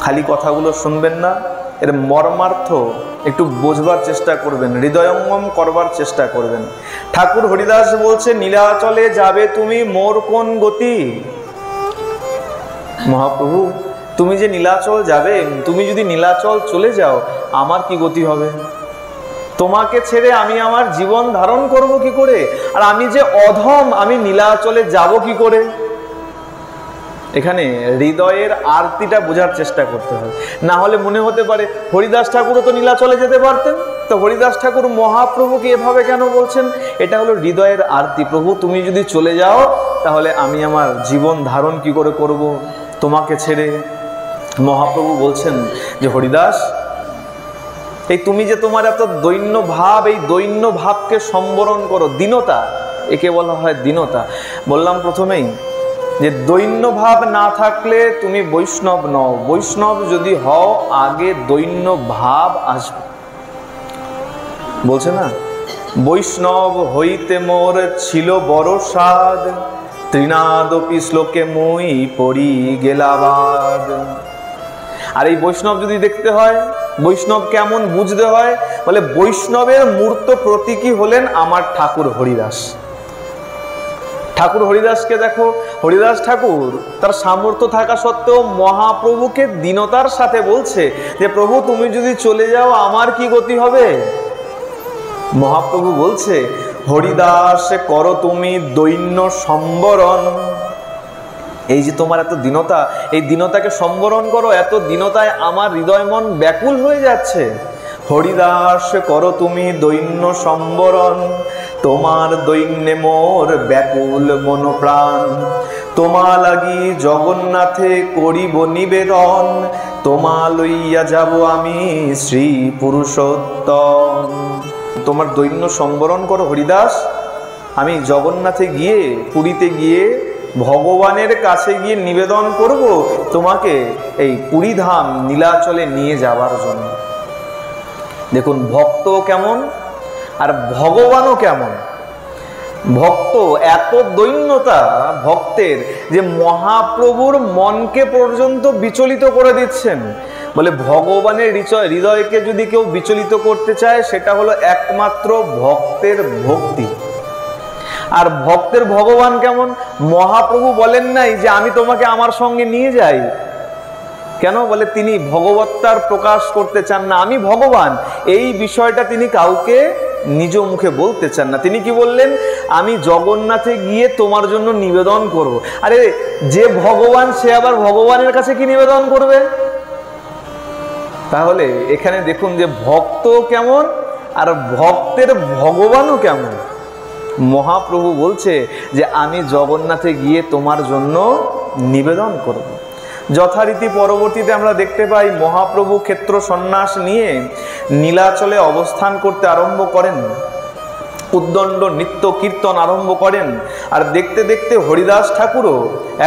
খালি কথাগুলো শুনবেন না, এর মর্মার্থ একটু বোঝবার চেষ্টা করবেন, হৃদয়ঙ্গম করবার চেষ্টা করবেন। ঠাকুর হরিদাস বলছে নীলাচলে যাবে তুমি মোর কোন গতি। মহাপ্রভু তুমি যে নীলাচল যাবে, তুমি যদি নীলাচল চলে যাও আমার কি গতি হবে? তোমাকে ছেড়ে আমি আমার জীবন ধারণ করব কি করে? আর আমি যে অধম, আমি নীলাচলে যাব কি করে? এখানে হৃদয়ের আরতিটা বোঝার চেষ্টা করতে হবে, না হলে মনে হতে পারে হরিদাস ঠাকুরও তো নীলাচলে যেতে পারতেন, তো হরিদাস ঠাকুর মহাপ্রভুকে এভাবে কেন বলছেন? এটা হলো হৃদয়ের আরতি। প্রভু তুমি যদি চলে যাও তাহলে আমি আমার জীবন ধারণ কি করে করব তোমাকে ছেড়ে? মহাপ্রভু বলছেন যে হরিদাস, এই তুমি যে তোমার এত দৈন্য ভাব, এই দৈন্য ভাবকে সম্বরণ করো। দীনতা, একে বলা হয় দীনতা। বললাম প্রথমেই যে দৈন্য ভাব না থাকলে তুমি বৈষ্ণব নও। বৈষ্ণব যদি হও আগে দৈন্য ভাব আসবে। বলছে না, বৈষ্ণব হইতে মোর ছিল বড় সাদ, তৃণাদপি শ্লোকে মুই পড়ি গেলাবাদ। আর এই বৈষ্ণব যদি দেখতে হয়, বৈষ্ণব কেমন বুঝতে হয়? বলে বৈষ্ণবের মূর্ত প্রতীকী হলেন আমার ঠাকুর হরিদাস। ঠাকুর হরিদাসকে দেখো, হরিদাস ঠাকুর তার সামর্থ্য থাকা সত্ত্বেও মহাপ্রভুকে দীনতার সাথে বলছে যে প্রভু তুমি যদি চলে যাও আমার কি গতি হবে? মহাপ্রভু বলছে হরিদাস করো তুমি দৈন্য সম্বরণ। এই যে তোমার এত দীনতা, এই দীনতাকে সম্বরণ করো। এত দীনতায় আমার হৃদয় মন ব্যাকুল হয়ে যাচ্ছে। হরিদাস করো তুমি দৈন্য সম্বরণ, তোমার দৈন্যে মোর ব্যাকুল মন প্রাণ। তোমা লাগি জগন্নাথে করিব নিবেদন, তোমা লইয়া যাব আমি শ্রী পুরুষোত্তম। তোমার দৈন্য সম্বরণ করো হরিদাস, আমি জগন্নাথে গিয়ে, পুরীতে গিয়ে ভগবানের কাছে গিয়ে নিবেদন করব তোমাকে এই পুরীধাম নীলাচলে নিয়ে যাবার জন্য। দেখুন ভক্ত কেমন আর ভগবানও কেমন। ভক্ত এত দৈন্যতা ভক্তের যে মহাপ্রভুর মনকে পর্যন্ত বিচলিত করে দিচ্ছেন। বলে ভগবানের হৃদয়কে যদি কেউ বিচলিত করতে চায় সেটা হলো একমাত্র ভক্তের ভক্তি। আর ভক্তের ভগবান কেমন? মহাপ্রভু বলেন নাই যে আমি তোমাকে আমার সঙ্গে নিয়ে যাই, কেন? বলে তিনি ভগবত্তার প্রকাশ করতে চান না, আমি ভগবান এই বিষয়টা তিনি কাউকে নিজ মুখে বলতে চান না। তিনি কি বললেন? আমি জগন্নাথে গিয়ে তোমার জন্য নিবেদন করব। আরে যে ভগবান সে আবার ভগবানের কাছে কি নিবেদন করবে? তাহলে এখানে দেখুন যে ভক্ত কেমন আর ভক্তের ভগবানও কেমন। মহাপ্রভু বলছে যে আমি জগন্নাথে গিয়ে তোমার জন্য নিবেদন করব। যথারীতি পরবর্তীতে আমরা দেখতে পাই মহাপ্রভু ক্ষেত্র সন্ন্যাস নিয়ে নীলাচলে অবস্থান করতে আরম্ভ করেন, উদ্দণ্ড নৃত্য কীর্তন আরম্ভ করেন। আর দেখতে দেখতে হরিদাস ঠাকুরও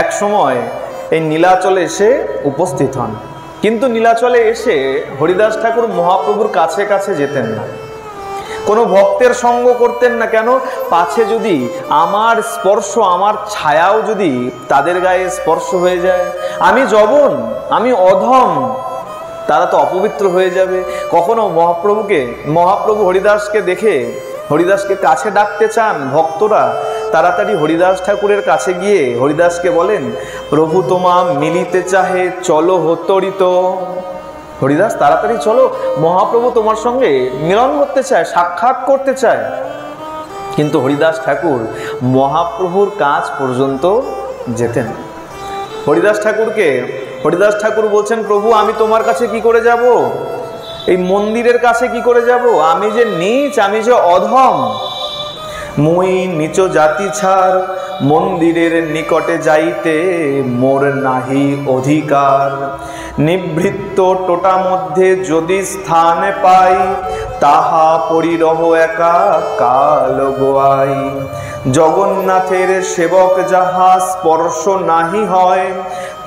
এক সময় এই নীলাচলে এসে উপস্থিত হন। কিন্তু নীলাচলে এসে হরিদাস ঠাকুর মহাপ্রভুর কাছে কাছে যেতেন না, কোনো ভক্তের সঙ্গ করতেন না। কেন? পাছে যদি আমার স্পর্শ, আমার ছায়াও যদি তাদের গায়ে স্পর্শ হয়ে যায়, আমি যবন, আমি অধম, তারা তো অপবিত্র হয়ে যাবে। কখনো মহাপ্রভু হরিদাসকে দেখে হরিদাসকে কাছে ডাকতে চান ভক্তরা, তাড়াতাড়ি হরিদাস ঠাকুরের কাছে গিয়ে হরিদাসকে বলেন, প্রভু তোমা মিলিতে চাহে চলো হতরিত। হরিদাস তাড়াতাড়ি চলো, মহাপ্রভু তোমার সঙ্গে মিলন করতে চায়, সাক্ষাৎ করতে চায়। কিন্তু হরিদাস ঠাকুর মহাপ্রভুর কাছ পর্যন্ত যেতেন। হরিদাস ঠাকুর বলছেন, প্রভু আমি তোমার কাছে কি করে যাব? এই মন্দিরের কাছে কি করে যাব? আমি যে নীচ, আমি যে অধম, মই নিচ জাতি ছাড়, মন্দিরের নিকটে যাইতে মোর নাহি অধিকার। নিভৃত্ত টোটা মধ্যে যদি স্থান পাই, তাহা পরিরহ একা কাল গোয়াই। জগন্নাথের সেবক যাহা স্পর্শ নাহি হয়,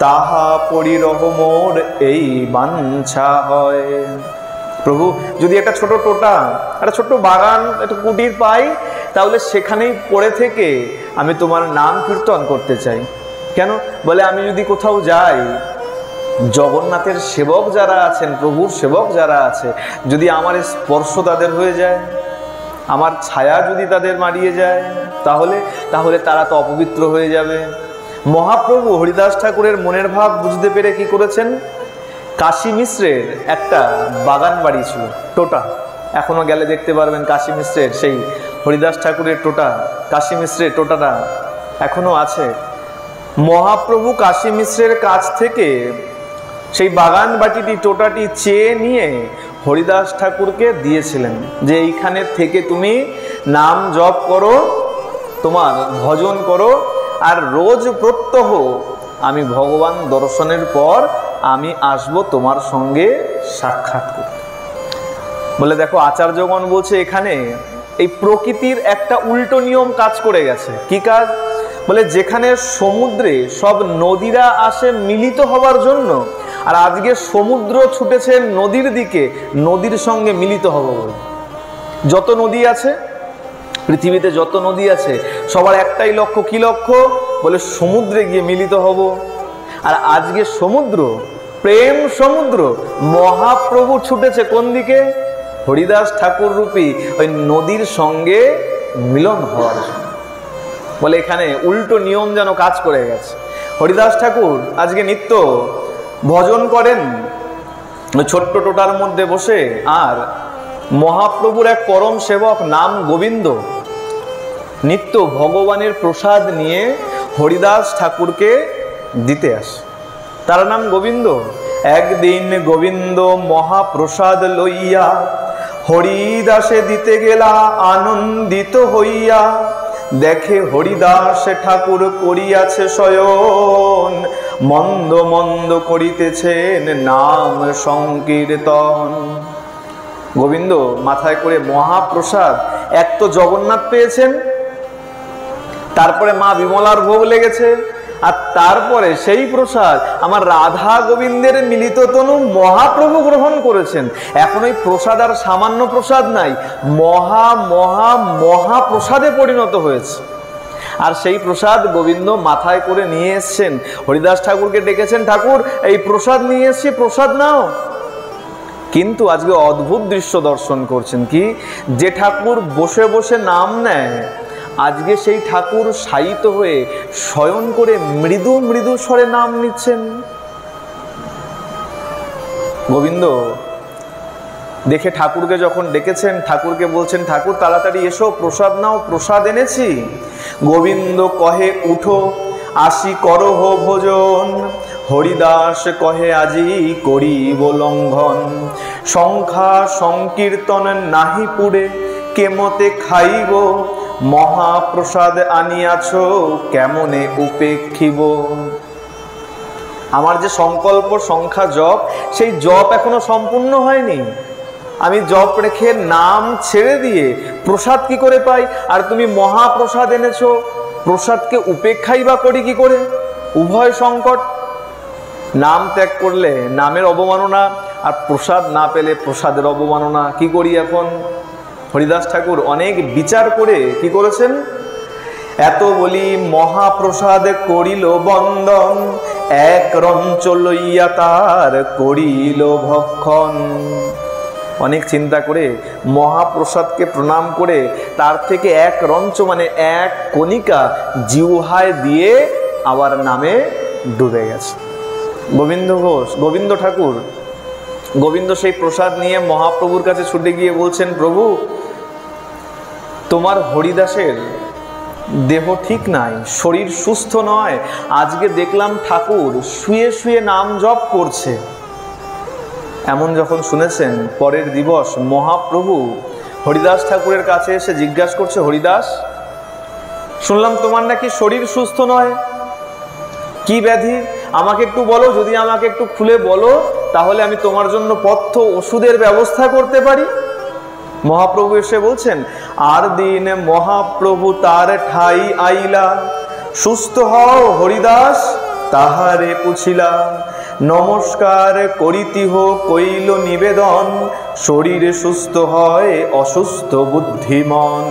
তাহা পরিরহ মোর এই বাঞ্ছা হয়। প্রভু যদি একটা ছোট টোটা, একটা ছোট্ট বাগান, একটা কুটির পাই, তাহলে সেখানেই পড়ে থেকে আমি তোমার নাম কীর্তন করতে চাই। কেন? বলে আমি যদি কোথাও যাই, জগন্নাথের সেবক যারা আছেন, প্রভুর সেবক যারা আছে, যদি আমার স্পর্শ তাদের হয়ে যায়, আমার ছায়া যদি তাদের মারিয়ে যায়, তাহলে তারা তো অপবিত্র হয়ে যাবে। মহাপ্রভু হরিদাস ঠাকুরের মনের ভাব বুঝতে পেরে কি করেছেন? কাশী মিশ্রের একটা বাগান বাড়ি ছিল, টোটা, এখনো গেলে দেখতে পারবেন কাশী মিশ্রের সেই হরিদাস ঠাকুরের টোটা, কাশী মিশ্রের টোটাটা এখনো আছে। মহাপ্রভু কাশী মিশ্রের কাছ থেকে সেই বাগান বাটিটি, টোটাটি চেয়ে নিয়ে হরিদাস ঠাকুরকে দিয়েছিলেন যে এইখানে থেকে তুমি নাম জপ করো, তোমার ভজন করো, আর রোজ প্রত্যহ আমি ভগবান দর্শনের পর আমি আসব তোমার সঙ্গে সাক্ষাৎ করতে। বলে দেখো আচার্যগণ বলছে এখানে এই প্রকৃতির একটা উল্টো নিয়ম কাজ করে গেছে। কি কাজ? বলে যেখানে সমুদ্রে সব নদীরা আসে মিলিত হবার জন্য, আর আজকে সমুদ্র ছুটেছে নদীর দিকে, নদীর সঙ্গে মিলিত হব বলে। যত নদী আছে পৃথিবীতে, যত নদী আছে, সবার একটাই লক্ষ্য। কি লক্ষ্য? বলে সমুদ্রে গিয়ে মিলিত হব। আর আজকে সমুদ্র, প্রেম সমুদ্র, মহাপ্রভু ছুটেছে কোন দিকে? হরিদাস ঠাকুর রূপী ওই নদীর সঙ্গে মিলন হওয়ার জন্য। বলে এখানে উল্টো নিয়ম যেন কাজ করে গেছে। হরিদাস ঠাকুর আজকে নিত্য ভজন করেন ওই ছোট্ট টোটার মধ্যে বসে, আর মহাপ্রভুর এক পরম সেবক নাম গোবিন্দ নিত্য ভগবানের প্রসাদ নিয়ে হরিদাস ঠাকুরকে দিতে আসে। তার নাম গোবিন্দ। একদিন গোবিন্দ মহাপ্রসাদ লইয়া হরিদাসে দিতে গেলা আনন্দিত হইয়া, দেখে হরিদাস ঠাকুর করিয়াছে শয়ন, মন্দ মন্দ করিতেছেন নাম সংকীর্তন। গোবিন্দ মাথায় করে মহাপ্রসাদ, এক তো জগন্নাথ পেয়েছেন, তারপরে মা বিমলার ভোগ লেগেছে, আর তারপরে সেই প্রসাদ আমার রাধা গোবিন্দের মিলিত তনু মহাপ্রভু গ্রহণ করেছেন। এখন ওই প্রসাদ আর সামান্য প্রসাদ নাই, মহা মহা মহাপ্রসাদে পরিণত হয়েছে। আর সেই প্রসাদ গোবিন্দ মাথায় করে নিয়ে এসছেন। হরিদাস ঠাকুরকে ডেকেছেন, ঠাকুর এই প্রসাদ নিয়ে এসছি, প্রসাদ নাও। কিন্তু আজকে অদ্ভুত দৃশ্য দর্শন করছেন, কি যে ঠাকুর বসে বসে নাম নেয়, আজকে সেই ঠাকুর শায়িত হয়ে শয়ন করে মৃদু মৃদু স্বরে নাম নিচ্ছেন। গোবিন্দ দেখে ঠাকুরকে যখন ডেকেছেন, ঠাকুরকে বলছেন, ঠাকুর তাড়াতাড়ি এসো, প্রসাদ নাও, প্রসাদ এনেছি। গোবিন্দ কহে উঠো, আসি করহ ভোজন। হরিদাস কহে আজি করিব লঙ্ঘন। সংখ্যা সংকীর্তন নাহি পুরে, কেমতে খাইব। মহাপ্রসাদ আনিয়াছ, কেমনে উপেক্ষিব। আমার যে সংকল্প সংখ্যা জপ, সেই জপ এখনো সম্পূর্ণ হয়নি। আমি জপ রেখে নাম ছেড়ে দিয়ে প্রসাদ কি করে পাই? আর তুমি মহাপ্রসাদ এনেছো, প্রসাদকে উপেক্ষাই বা করি কি করে? উভয় সংকট। নাম ত্যাগ করলে নামের অবমাননা, আর প্রসাদ না পেলে প্রসাদের অবমাননা। কি করি এখন? হরিদাস ঠাকুর অনেক বিচার করে কি করেছেন? এত বলি মহাপ্রসাদ করিল বন্দন, এক রঞ্চ লইয়া তার করিল ভক্ষণ। অনেক চিন্তা করে মহাপ্রসাদকে প্রণাম করে তার থেকে এক রঞ্চ মানে এক কণিকা জিহ্বায় দিয়ে আবার নামে ডুবে গেছে। গোবিন্দ ঘোষ, গোবিন্দ ঠাকুর, গোবিন্দ সেই প্রসাদ নিয়ে মহাপ্রভুর কাছে ছুটে গিয়ে বলছেন, প্রভু তোমার হরিদাসের দেহ ঠিক নাই, শরীর সুস্থ নয়। আজকে দেখলাম ঠাকুর শুয়ে শুয়ে নাম জপ করছে। এমন যখন শুনেছেন, পরের দিবস মহাপ্রভু হরিদাস ঠাকুরের কাছে এসে জিজ্ঞাসা করছে, হরিদাস শুনলাম তোমার নাকি শরীর সুস্থ নয়, কি ব্যাধি আমাকে একটু বলো। যদি আমাকে একটু খুলে বলো, তাহলে আমি তোমার জন্য পথ্য ওষুধের ব্যবস্থা করতে পারি। মহাপ্রভু এসে বলছেন, আর দিন মহাপ্রভু তার ঠাই আইলা। সুস্থ হও হরিদাস, তাহারে পুছিলা। নমস্কার করিতিহ কইল নিবেদন। শরীর সুস্থ হয় অসুস্থ বুদ্ধিমন।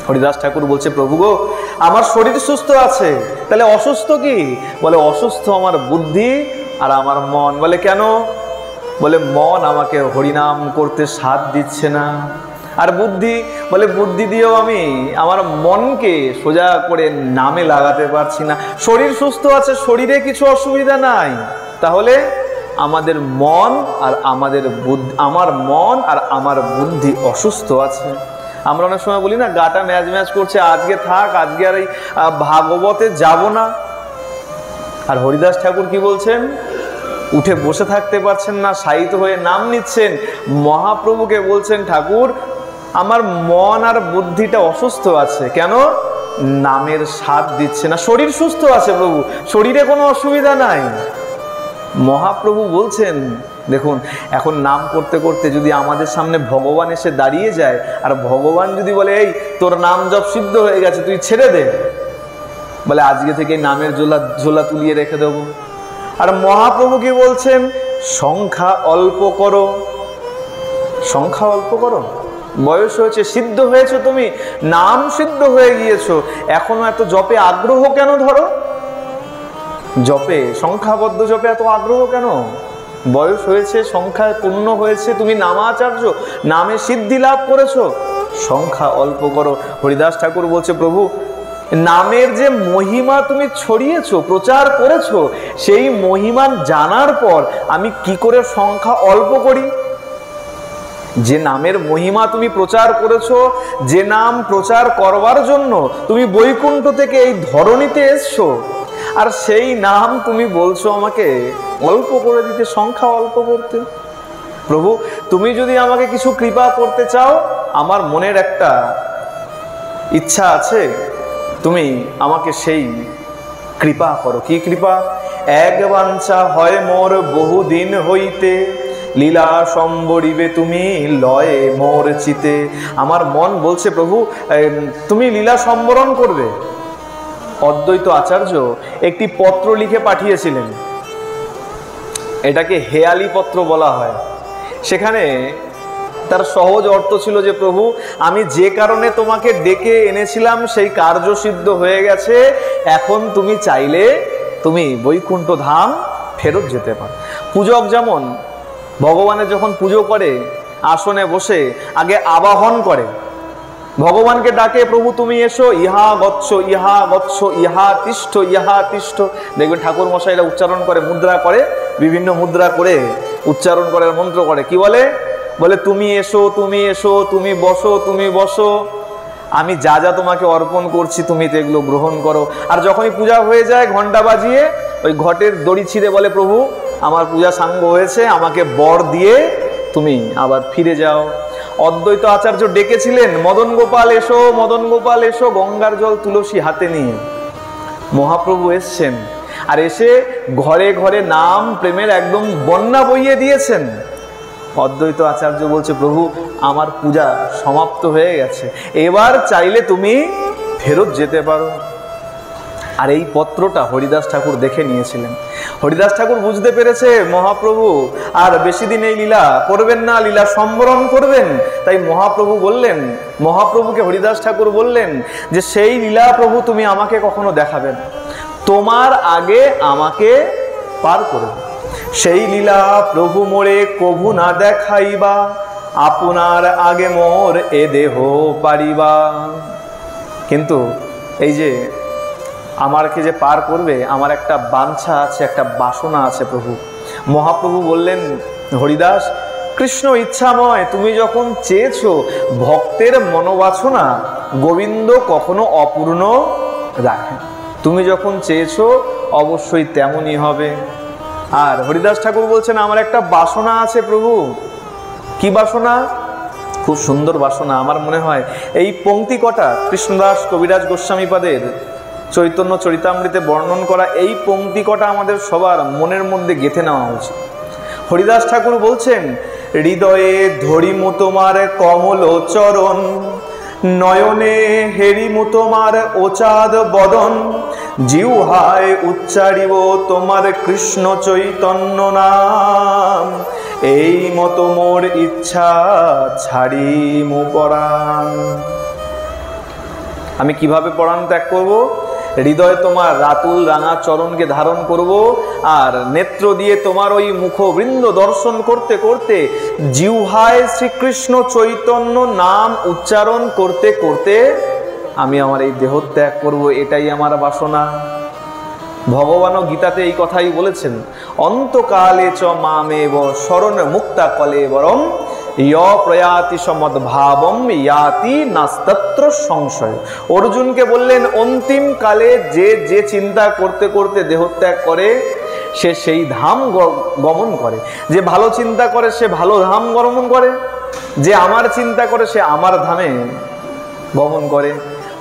হরিদাস ঠাকুর বলছে, প্রভু গো আমার শরীর সুস্থ আছে, তাহলে অসুস্থ কি? বলে অসুস্থ আমার বুদ্ধি আর আমার মন। বলে কেন? বলে মন আমাকে হরিনাম করতে সাথ দিচ্ছে না। আর বুদ্ধি? বলে বুদ্ধি দিয়েও আমি আমার মনকে সোজা করে নামে লাগাতে পারছি না। শরীর সুস্থ আছে, শরীরে কিছু অসুবিধা নাই, তাহলে আমাদের মন আর আমাদের বুদ্ধি, আমার মন আর আমার বুদ্ধি অসুস্থ আছে। আমরা অনেক সময় বলি না, গাটা ম্যাচ ম্যাচ করছে, আজকে থাক, আজকে আর এই ভাগবতে যাব না। আর হরিদাস ঠাকুর কি বলছেন? উঠে বসে থাকতে পারছেন না, শায়িত হয়ে নাম নিচ্ছেন। মহাপ্রভুকে বলছেন, ঠাকুর আমার মন আর বুদ্ধিটা অসুস্থ আছে। কেন? নামের স্বাদ দিচ্ছে না। শরীর সুস্থ আছে প্রভু, শরীরে কোনো অসুবিধা নাই। মহাপ্রভু বলছেন, দেখুন এখন নাম করতে করতে যদি আমাদের সামনে ভগবান এসে দাঁড়িয়ে যায়, আর ভগবান যদি বলে, এই তোর নাম জপ সিদ্ধ হয়ে গেছে, তুই ছেড়ে দে, বলে আজকে থেকে নামের ঝোলা তুলিয়ে রেখে দেবো। আর মহাপ্রভু কি বলছেন? সংখ্যা অল্প করো, সংখ্যা অল্প করো। বয়স হয়েছে, সিদ্ধ হয়েছে, তুমি নাম সিদ্ধ হয়ে গিয়েছো, এখনো এত জপে আগ্রহ কেন? ধরো জপে, সংখ্যাবদ্ধ জপে এত আগ্রহ কেন? বয়স হয়েছে, সংখ্যায় পূর্ণ হয়েছে, তুমি নামাচার্য, নামে সিদ্ধি লাভ করেছো, সংখ্যা অল্প করো। হরিদাস ঠাকুর বলছে, প্রভু নামের যে মহিমা তুমি ছড়িয়েছো, প্রচার করেছো, সেই মহিমা জানার পর আমি কি করে সংখ্যা অল্প করি? যে নামের মহিমা তুমি প্রচার করেছো, যে নাম প্রচার করবার জন্য তুমি বৈকুণ্ঠ থেকে এই ধরণীতে এসছো, আর সেই নাম তুমি বলছো আমাকে অল্প করে দিতে, সংখ্যা অল্প করতে। প্রভু তুমি যদি আমাকে কিছু কৃপা করতে চাও, আমার মনের একটা ইচ্ছা আছে, তুমি আমাকে সেই কৃপা করো। কি কৃপা? এক বাঞ্ছা হয় মোর বহুদিন হইতে, লীলা সম্বরিবে তুমি লয়ে মোর চিতে। আমার মন বলছে, প্রভু তুমি লীলা সম্বরণ করবে, অদ্বৈত আচার্য একটি পত্র লিখে পাঠিয়েছিলেন, এটাকে হেয়ালি পত্র বলা হয়। সেখানে তার সহজ অর্থ ছিল যে, প্রভু আমি যে কারণে তোমাকে ডেকে এনেছিলাম সেই কার্য সিদ্ধ হয়ে গেছে, এখন তুমি চাইলে তুমি বৈকুণ্ঠ ধাম ফেরত যেতে পারো। পূজক যেমন ভগবানের যখন পুজো করে আসনে বসে আগে আবাহন করে, ভগবানকে ডাকে, প্রভু তুমি এসো, ইহা গচ্ছ ইহা গচ্ছ ইহা তিষ্ঠ ইহা তিষ্ঠ। দেখবেন ঠাকুর মশাইরা উচ্চারণ করে, মুদ্রা করে, বিভিন্ন মুদ্রা করে উচ্চারণ করে, মন্ত্র করে। কি বলে? বলে তুমি এসো, তুমি এসো, তুমি বসো, তুমি বসো, আমি যা যা তোমাকে অর্পণ করছি তুমি তো এগুলো গ্রহণ করো। আর যখনই পূজা হয়ে যায় ঘন্টা বাজিয়ে ওই ঘটের দড়ি ছিঁড়ে বলে, প্রভু আমার পূজা সাঙ্গ হয়েছে, আমাকে বর দিয়ে তুমি আবার ফিরে যাও। অদ্বৈত আচার্য ডেকেছিলেন, মদন গোপাল এসো, মদন গোপাল এসো, গঙ্গার জল তুলসী হাতে নিয়ে। মহাপ্রভু এসছেন, আর এসে ঘরে ঘরে নাম প্রেমের একদম বন্যা বইয়ে দিয়েছেন। অদ্বৈত আচার্য বলছে, প্রভু আমার পূজা সমাপ্ত হয়ে গেছে, এবার চাইলে তুমি ফেরত যেতে পারো। আর এই পত্রটা হরিদাস ঠাকুর দেখে নিয়েছিলেন। হরিদাস ঠাকুর বুঝতে পেরেছে মহাপ্রভু আর বেশি দিন এই লীলা করবেন না, লীলা সম্বরণ করবেন। তাই মহাপ্রভু বললেন, মহাপ্রভুকে হরিদাস ঠাকুর বললেন যে, সেই লীলা প্রভু তুমি আমাকে কখনো দেখাবেন, তোমার আগে আমাকে পার করবে। সেই লীলা প্রভু মোরে কভু না দেখাইবা, আপনার আগে মোর এ দেহ পারিবা। কিন্তু এই যে আমাকে যে পার করবে, আমার একটা বাঞ্ছা আছে, একটা বাসনা আছে প্রভু। মহাপ্রভু বললেন, হরিদাস কৃষ্ণ ইচ্ছাময়, তুমি যখন চেয়েছো, ভক্তের মনোবাসনা গোবিন্দ কখনো অপূর্ণ রাখেন। তুমি যখন চেয়েছো অবশ্যই তেমনই হবে। আর হরিদাস ঠাকুর বলছেন, আমার একটা বাসনা আছে প্রভু। কি বাসনা? খুব সুন্দর বাসনা। আমার মনে হয় এই পংক্তি কটা কৃষ্ণদাস কবিরাজ গোস্বামীপাদের চৈতন্য চরিতামৃতে বর্ণন করা এই পংক্তি কটা আমাদের সবার মনের মধ্যে গেঁথে নেওয়া উচিত। হরিদাস ঠাকুর বলছেন, হৃদয়ে ধরিমু তোমার কমল চরণ, নয়নে হেরিমু তোমার ওচাদ বদন, জিহ্বায় উচ্চারিব তোমার কৃষ্ণ চৈতন্য নাম, এই মতো মোর ইচ্ছা ছাড়িমু পরাণ। আমি কিভাবে পরাণ ত্যাগ করব? হৃদয় তোমার রাতুল রাঙা চরণকে ধারণ করব, আর নেত্র দিয়ে তোমার ওই মুখবৃন্দ দর্শন করতে করতে জিহ্বায় শ্রীকৃষ্ণ চৈতন্য নাম উচ্চারণ করতে করতে আমি আমার এই দেহ ত্যাগ করব। এটাই আমার বাসনা। ভগবানও গীতাতে এই কথাই বলেছেন, অন্তকালে চ মামেব শরণ মুক্তা কলেবরম প্রয়াতি সমদ্ভাবম ইয়াতি নাস্তত্র সংশয়। অর্জুনকে বললেন, অন্তিম কালে যে যে চিন্তা করতে করতে দেহত্যাগ করে সে সেই ধাম গমন করে। যে ভালো চিন্তা করে সে ভালো ধাম গমন করে, যে আমার চিন্তা করে সে আমার ধামে গমন করে।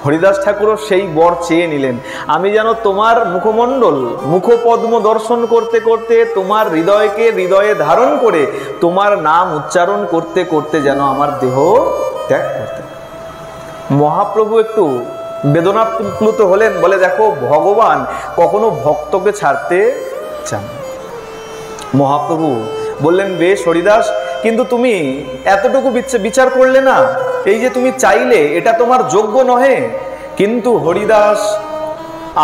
হরিদাস ঠাকুরও সেই বর চেয়ে নিলেন, আমি যেন তোমার মুখমণ্ডল মুখপদ্ম দর্শন করতে করতে তোমার হৃদয়কে হৃদয়ে ধারণ করে তোমার নাম উচ্চারণ করতে করতে যেন আমার দেহ ত্যাগ করতে। মহাপ্রভু একটু বেদনাপ্লুত হলেন, বলে, দেখো ভগবান কখনো ভক্তকে ছাড়তে চান। মহাপ্রভু বললেন, বেশ হরিদাস, কিন্তু তুমি এতটুকু বিচার করলে না, এই যে তুমি চাইলে এটা তোমার যোগ্য নহে। কিন্তু হরিদাস,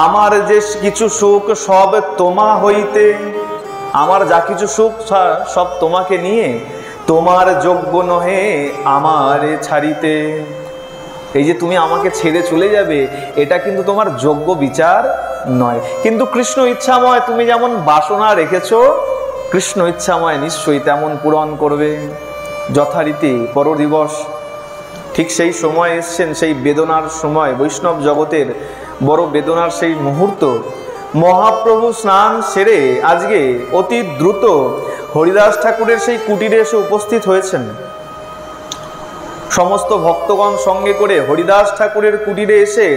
আমার যে কিছু সুখ সব তোমা হইতে, আমার যা কিছু সুখ সব তোমাকে নিয়ে, তোমার যোগ্য নহে আমার ছাড়িতে। এই যে তুমি আমাকে ছেড়ে চলে যাবে, এটা কিন্তু তোমার যোগ্য বিচার নয়। কিন্তু কৃষ্ণ ইচ্ছাময়, তুমি যেমন বাসনা রেখেছো, কৃষ্ণ ইচ্ছাময় নিশ্চয়ই তেমন পূরণ করবে। যথারীতি পরদিবস ঠিক সেই সময় এসছেন, সেই বেদনার সময়, বৈষ্ণব জগতের বড় বেদনার সেই মুহূর্ত। মহাপ্রভু স্নান সেরে আজকে অতি দ্রুত হরিদাস ঠাকুরের সেই কুটিরে এসে উপস্থিত হয়েছেন। সমস্ত ভক্তগণ সঙ্গে করে হরিদাস ঠাকুরের কুটিরে এসে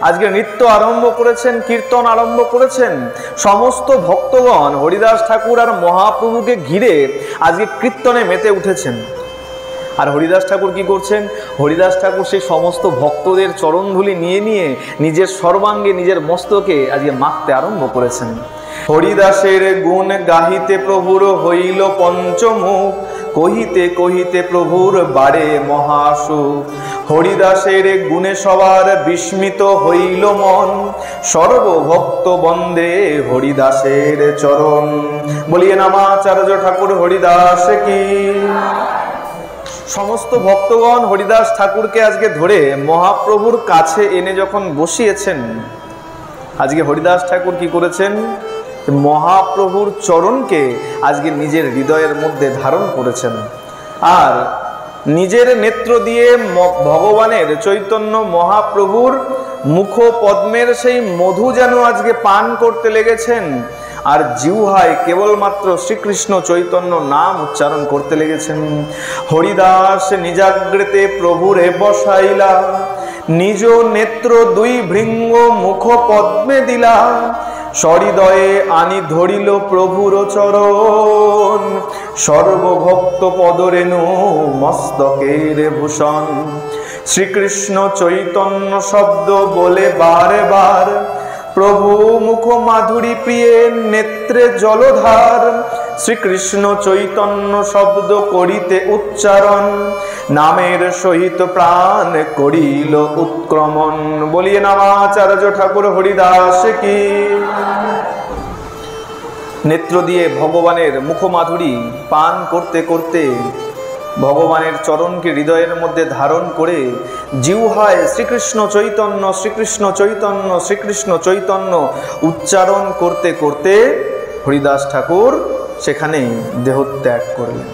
আজকে নৃত্য আরম্ভ করেছেন, কীর্তন আরম্ভ করেছেন। সমস্ত ভক্তগণ হরিদাস ঠাকুর আর মহাপ্রভুকে ঘিরে আজকে কীর্তনে মেতে উঠেছেন। আর হরিদাস ঠাকুর কি করছেন? হরিদাস ঠাকুর সেই সমস্ত ভক্তদের চরণধুলি নিয়ে নিয়ে নিজের সর্বাঙ্গে, নিজের মস্তকে আজকে মাখতে আরম্ভ করেছেন। হরিদাসের গুণ গাহিতে প্রভুর হইল পঞ্চমুখ, কহিতে কহিতে প্রভুর বাড়ে মহাসুখ। হরিদাসের গুণে সবার বিস্মিত হইল মন, সর্বভক্ত বন্দে হরিদাসের চরণ। বলিয়ে নামাচার্য ঠাকুর হরিদাস কি। সমস্ত ভক্তগণ হরিদাস ঠাকুরকে আজকে ধরে মহাপ্রভুর কাছে এনে যখন বসিয়েছেন, আজকে হরিদাস ঠাকুর কি করেছেন? মহাপ্রভুর চরণকে আজকে নিজের হৃদয়ের মধ্যে ধারণ করেছেন, আর নিজের নেত্র দিয়ে ভগবানের চৈতন্য মহাপ্রভুর মুখ পদ্মের সেই মধু যেন আজকে পান করতে লেগেছেন, আর জিহ্বায় কেবলমাত্র শ্রীকৃষ্ণ চৈতন্য নাম উচ্চারণ করতে লেগেছেন। হরিদাস নিজাগ্রেতে প্রভুরে বসাইলা, নিজ নেত্র দুই ভৃঙ্গ মুখ পদ্মে দিলা। সহৃদয়ে আনি ধরিল প্রভুর চরণ, সর্বভক্ত পদরেণু মস্তকের ভূষণ। শ্রীকৃষ্ণ চৈতন্য শব্দ বলে বারে বার, প্রভু মুখ মাধুরী প্রিয়ে নেত্রে জলধার। শ্রীকৃষ্ণ চৈতন্য শব্দ করিতে উচ্চারণ, নামের সহিত প্রাণ করিল উৎক্রমণ। বলিয়ে নামাচার্য ঠাকুর হরিদাস কি। নেত্র দিয়ে ভগবানের মুখমাধুরী পান করতে করতে ভগবানের চরণকে হৃদয়ের মধ্যে ধারণ করে জিহ্বায় শ্রীকৃষ্ণ চৈতন্য শ্রীকৃষ্ণ চৈতন্য শ্রীকৃষ্ণ চৈতন্য উচ্চারণ করতে করতে হরিদাস ঠাকুর সেখানেই দেহত্যাগ করলেন।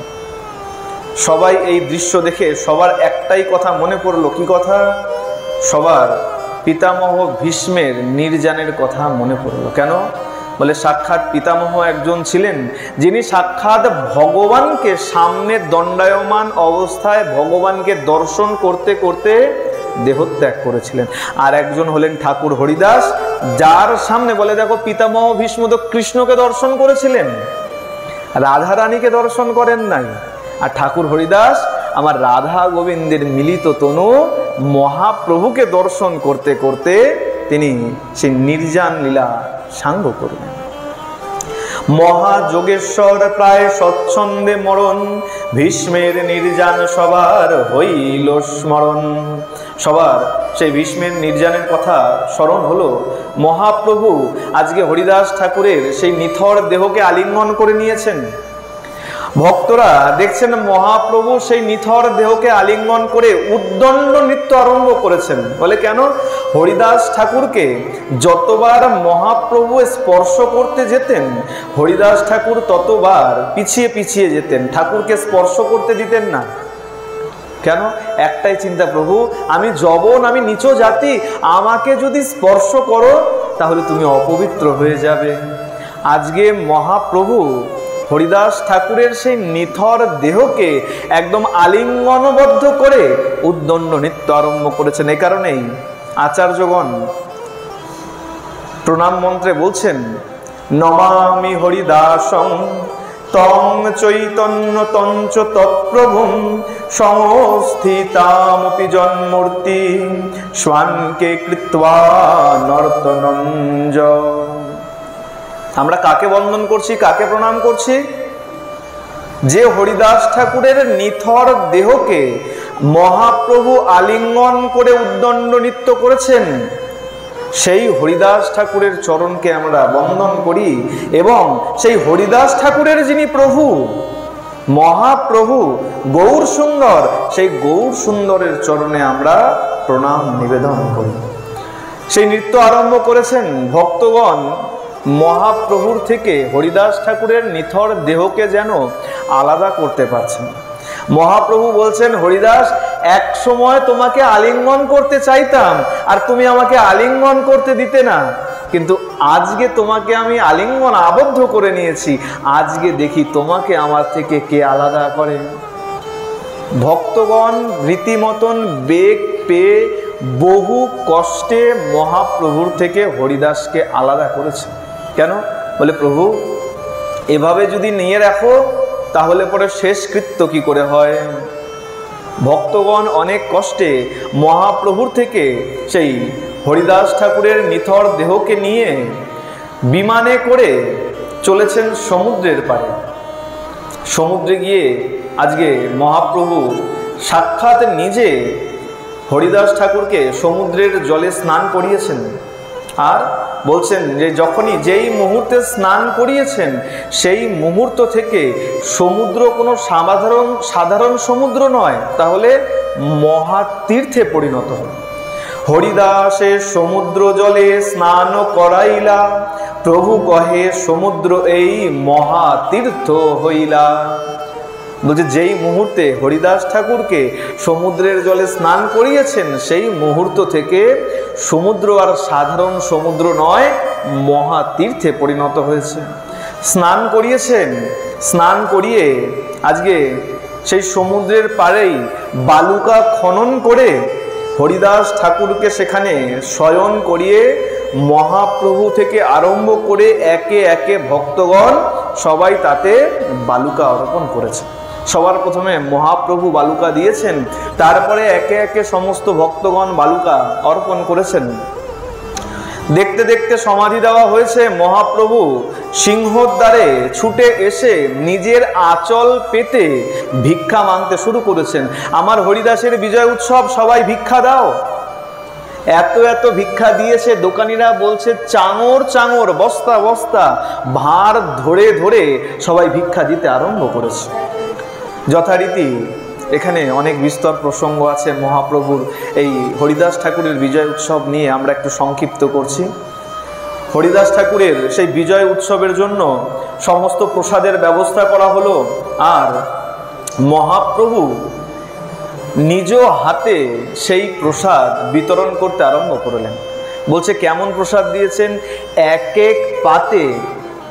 সবাই এই দৃশ্য দেখে সবার একটাই কথা মনে পড়ল। কি কথা? সবার পিতামহ ভীষ্মের নির্যানের কথা মনে পড়ল। কেন? বলে সাক্ষাৎ পিতামহ একজন ছিলেন যিনি সাক্ষাৎ ভগবানকে সামনে দণ্ডায়মান অবস্থায় ভগবানকে দর্শন করতে করতে দেহত্যাগ করেছিলেন। আর একজন হলেন ঠাকুর হরিদাস, যার সামনে বলে দেখো পিতামহ ভীষ্ম তো কৃষ্ণকে দর্শন করেছিলেন, রাধা রানীকে দর্শন করেন নাই। আর ঠাকুর হরিদাস আমার রাধা গোবিন্দের মিলিত তনু মহাপ্রভুকে দর্শন করতে করতে তিনি সেই নির্জান লীলা সাঙ্গ করলেন। মহাযোগেশ্বর প্রায় স্বচ্ছন্দে মরণ, ভীষ্মের নির্জান সবার হইল স্মরণ। সবার সেই ভীষ্মের নির্জানের কথা স্মরণ হলো। মহাপ্রভু আজকে হরিদাস ঠাকুরের সেই নিথর দেহকে আলিঙ্গন করে নিয়েছেন। ভক্তরা দেখছেন মহাপ্রভু সেই নিথর দেহকে আলিঙ্গন করে উদ্দণ্ড নৃত্য আরম্ভ করেছেন। বলে কেন? হরিদাস ঠাকুরকে যতবার মহাপ্রভু স্পর্শ করতে যেতেন হরিদাস ঠাকুর ততবার পিছিয়ে পিছিয়ে যেতেন, ঠাকুরকে স্পর্শ করতে দিতেন না। কেন? একটাই চিন্তা, প্রভু আমি যবন, আমি নিচ জাতি, আমাকে যদি স্পর্শ করো তাহলে তুমি অপবিত্র হয়ে যাবে। আজকে মহাপ্রভু হরিদাস ঠাকুরের সেই নিথর দেহকে একদম আলিঙ্গনবদ্ধ করে উদ্দণ্ড নৃত্য আরম্ভ করেছেন। এ কারণেই আচার্যগণ প্রণাম মন্ত্রে বলছেন, নমামি হরিদাসং তং চৈতন্য তঞ্চ তৎপ্রভুম সংস্থিতামপি জন্মূর্তি স্বানকে কৃত্বা নর্তনঞ্জ। আমরা কাকে বন্দন করছি, কাকে প্রণাম করছি? যে হরিদাস ঠাকুরের নিথর দেহকে মহাপ্রভু আলিঙ্গন করে উদ্দণ্ড নৃত্য করেছেন, সেই হরিদাস ঠাকুরের চরণকে আমরা বন্দন করি। এবং সেই হরিদাস ঠাকুরের যিনি প্রভু, মহাপ্রভু গৌর সুন্দর, সেই গৌর সুন্দরের চরণে আমরা প্রণাম নিবেদন করি। সেই নৃত্য আরম্ভ করেছেন ভক্তগণ। মহাপ্রভুর থেকে হরিদাস ঠাকুরের নিথর দেহকে যেন আলাদা করতে পারছেন। মহাপ্রভু বলছেন, হরিদাস এক সময় তোমাকে আলিঙ্গন করতে চাইতাম আর তুমি আমাকে আলিঙ্গন করতে দিতে না, কিন্তু আজকে তোমাকে আমি আলিঙ্গন আবদ্ধ করে নিয়েছি, আজকে দেখি তোমাকে আমার থেকে কে আলাদা করে। ভক্তগণ রীতিমতন বেগ পেয়ে বহু কষ্টে মহাপ্রভুর থেকে হরিদাসকে আলাদা করেছে। কেন? বলে প্রভু এভাবে যদি নিয়ে রাখো তাহলে পরে শেষ কৃত্য কি করে হয়? ভক্তগণ অনেক কষ্টে মহাপ্রভুর থেকে সেই হরিদাস ঠাকুরের নিথর দেহকে নিয়ে বিমানে করে চলেছেন সমুদ্রের পাড়ে। সমুদ্রে গিয়ে আজকে মহাপ্রভু সাক্ষাৎ নিজে হরিদাস ঠাকুরকে সমুদ্রের জলে স্নান করিয়েছেন। আর বলছেন যে যখনই যেই মুহূর্তে স্নান করিয়েছেন সেই মুহূর্ত থেকে সমুদ্র কোনো সাধারণ সমুদ্র নয়, তাহলে মহাতীর্থে পরিণত হয়। হরিদাসে সমুদ্র জলে স্নান করাইলা, প্রভু কহে সমুদ্র এই মহাতীর্থ হইলা। বলছে যেই মুহূর্তে হরিদাস ঠাকুরকে সমুদ্রের জলে স্নান করিয়েছেন সেই মুহূর্ত থেকে সমুদ্র আর সাধারণ সমুদ্র নয়, মহাতীর্থে পরিণত হয়েছে। স্নান করিয়েছেন, স্নান করিয়ে আজকে সেই সমুদ্রের পাড়েই বালুকা খনন করে হরিদাস ঠাকুরকে সেখানে শয়ন করিয়ে মহাপ্রভু থেকে আরম্ভ করে একে একে ভক্তগণ সবাই তাতে বালুকা অর্পণ করেছে। সবার প্রথমে মহাপ্রভু বালুকা দিয়েছেন, তারপরে একে একে সমস্ত ভক্তগণ বালুকা অর্পণ করেছেন। দেখতে দেখতে সমাধি দেওয়া হয়েছে। মহাপ্রভু সিংহদ্বারে ছুটে এসে নিজের আঁচল পেতে ভিক্ষা মাংতে শুরু করেছেন। আমার হরিদাসের বিজয় উৎসব, সবাই ভিক্ষা দাও। এত এত ভিক্ষা দিয়েছে, দোকানিরা বলছে চাঙর চাঙর, বস্তা বস্তা ভার ধরে ধরে সবাই ভিক্ষা দিতে আরম্ভ করেছে। যথারীতি এখানে অনেক বিস্তর প্রসঙ্গ আছে মহাপ্রভুর এই হরিদাস ঠাকুরের বিজয় উৎসব নিয়ে, আমরা একটু সংক্ষিপ্ত করছি। হরিদাস ঠাকুরের সেই বিজয় উৎসবের জন্য সমস্ত প্রসাদের ব্যবস্থা করা হলো, আর মহাপ্রভু নিজ হাতে সেই প্রসাদ বিতরণ করতে আরম্ভ করলেন। বলছে কেমন প্রসাদ দিয়েছেন, এক এক পাতে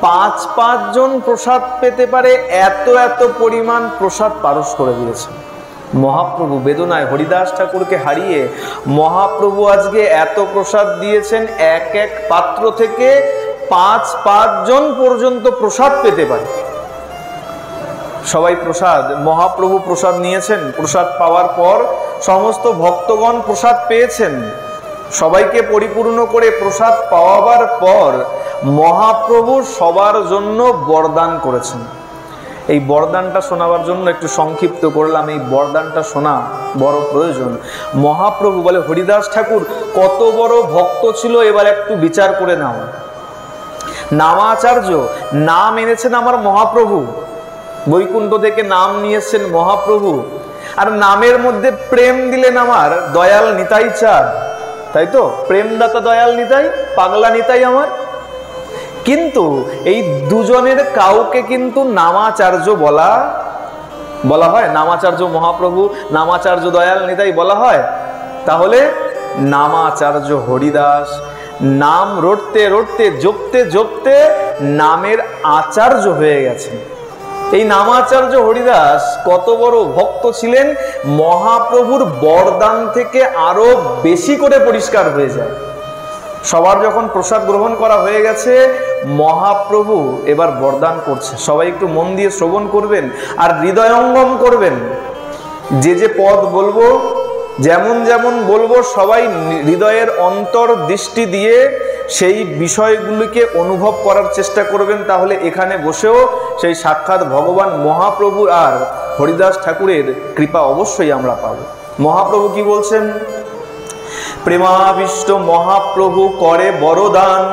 5 জন প্রসাদ পেতে পারে এত এত পরিমাণ প্রসাদ পারস করে দিয়েছেন। মহাপ্রভু বেদনায় হরিদাস ঠাকুরকে হারিয়ে মহাপ্রভু আজকে এত প্রসাদ দিয়েছেন, এক এক পাত্র থেকে 5 জন পর্যন্ত প্রসাদ পেতে পারে। সবাই প্রসাদ, মহাপ্রভু প্রসাদ নিয়েছেন। প্রসাদ পাওয়ার পর সমস্ত ভক্তগণ প্রসাদ পেয়েছেন। সবাইকে পরিপূর্ণ করে প্রসাদ পাওয়াবার পর মহাপ্রভু সবার জন্য বরদান করেছেন। এই বরদানটা শোনাবার জন্য একটু সংক্ষিপ্ত করলাম। এই বরদানটা শোনা বড় প্রয়োজন। মহাপ্রভু বলে, হরিদাস ঠাকুর কত বড় ভক্ত ছিল এবার একটু বিচার করে নাও। নামাচার্য নাম এনেছেন আমার মহাপ্রভু, বৈকুণ্ঠ থেকে নাম নিয়েছেন মহাপ্রভু, আর নামের মধ্যে প্রেম দিলেন আমার দয়াল নিতাই চাঁদ, তাই তো? প্রেমদাতা দয়াল নিতাই, পাগলা নিতাই আমার। কিন্তু এই দুজনের কাউকে কিন্তু নামাচার্য বলা হয়? নামাচার্য মহাপ্রভু, নামাচার্য দয়াল নিতাই বলা হয়? তাহলে নামাচার্য হরিদাস নাম রটতে রটতে জপতে জপতে নামের আচার্য হয়ে গেছেন। এই নামাচার্য হরিদাস কত বড় ভক্ত ছিলেন, মহাপ্রভুর বরদান থেকে আরো বেশি করে পরিষ্কার হয়ে যায়। সবার যখন প্রসাদ গ্রহণ করা হয়ে গেছে, মহাপ্রভু এবার বরদান করছে। সবাই একটু মন দিয়ে শ্রবণ করবেন আর হৃদয়ঙ্গম করবেন। যে যে পদ বলবো, যেমন যেমন বলবো, সবাই হৃদয়ের অন্তর দৃষ্টি দিয়ে সেই বিষয়গুলিকে অনুভব করার চেষ্টা করবেন। তাহলে এখানে বসেও সেই সাক্ষাৎ ভগবান মহাপ্রভু আর হরিদাস ঠাকুরের কৃপা অবশ্যই আমরা পাব। মহাপ্রভু কি বলছেন? প্রেমাবিষ্ট মহাপ্রভু করে বরদান,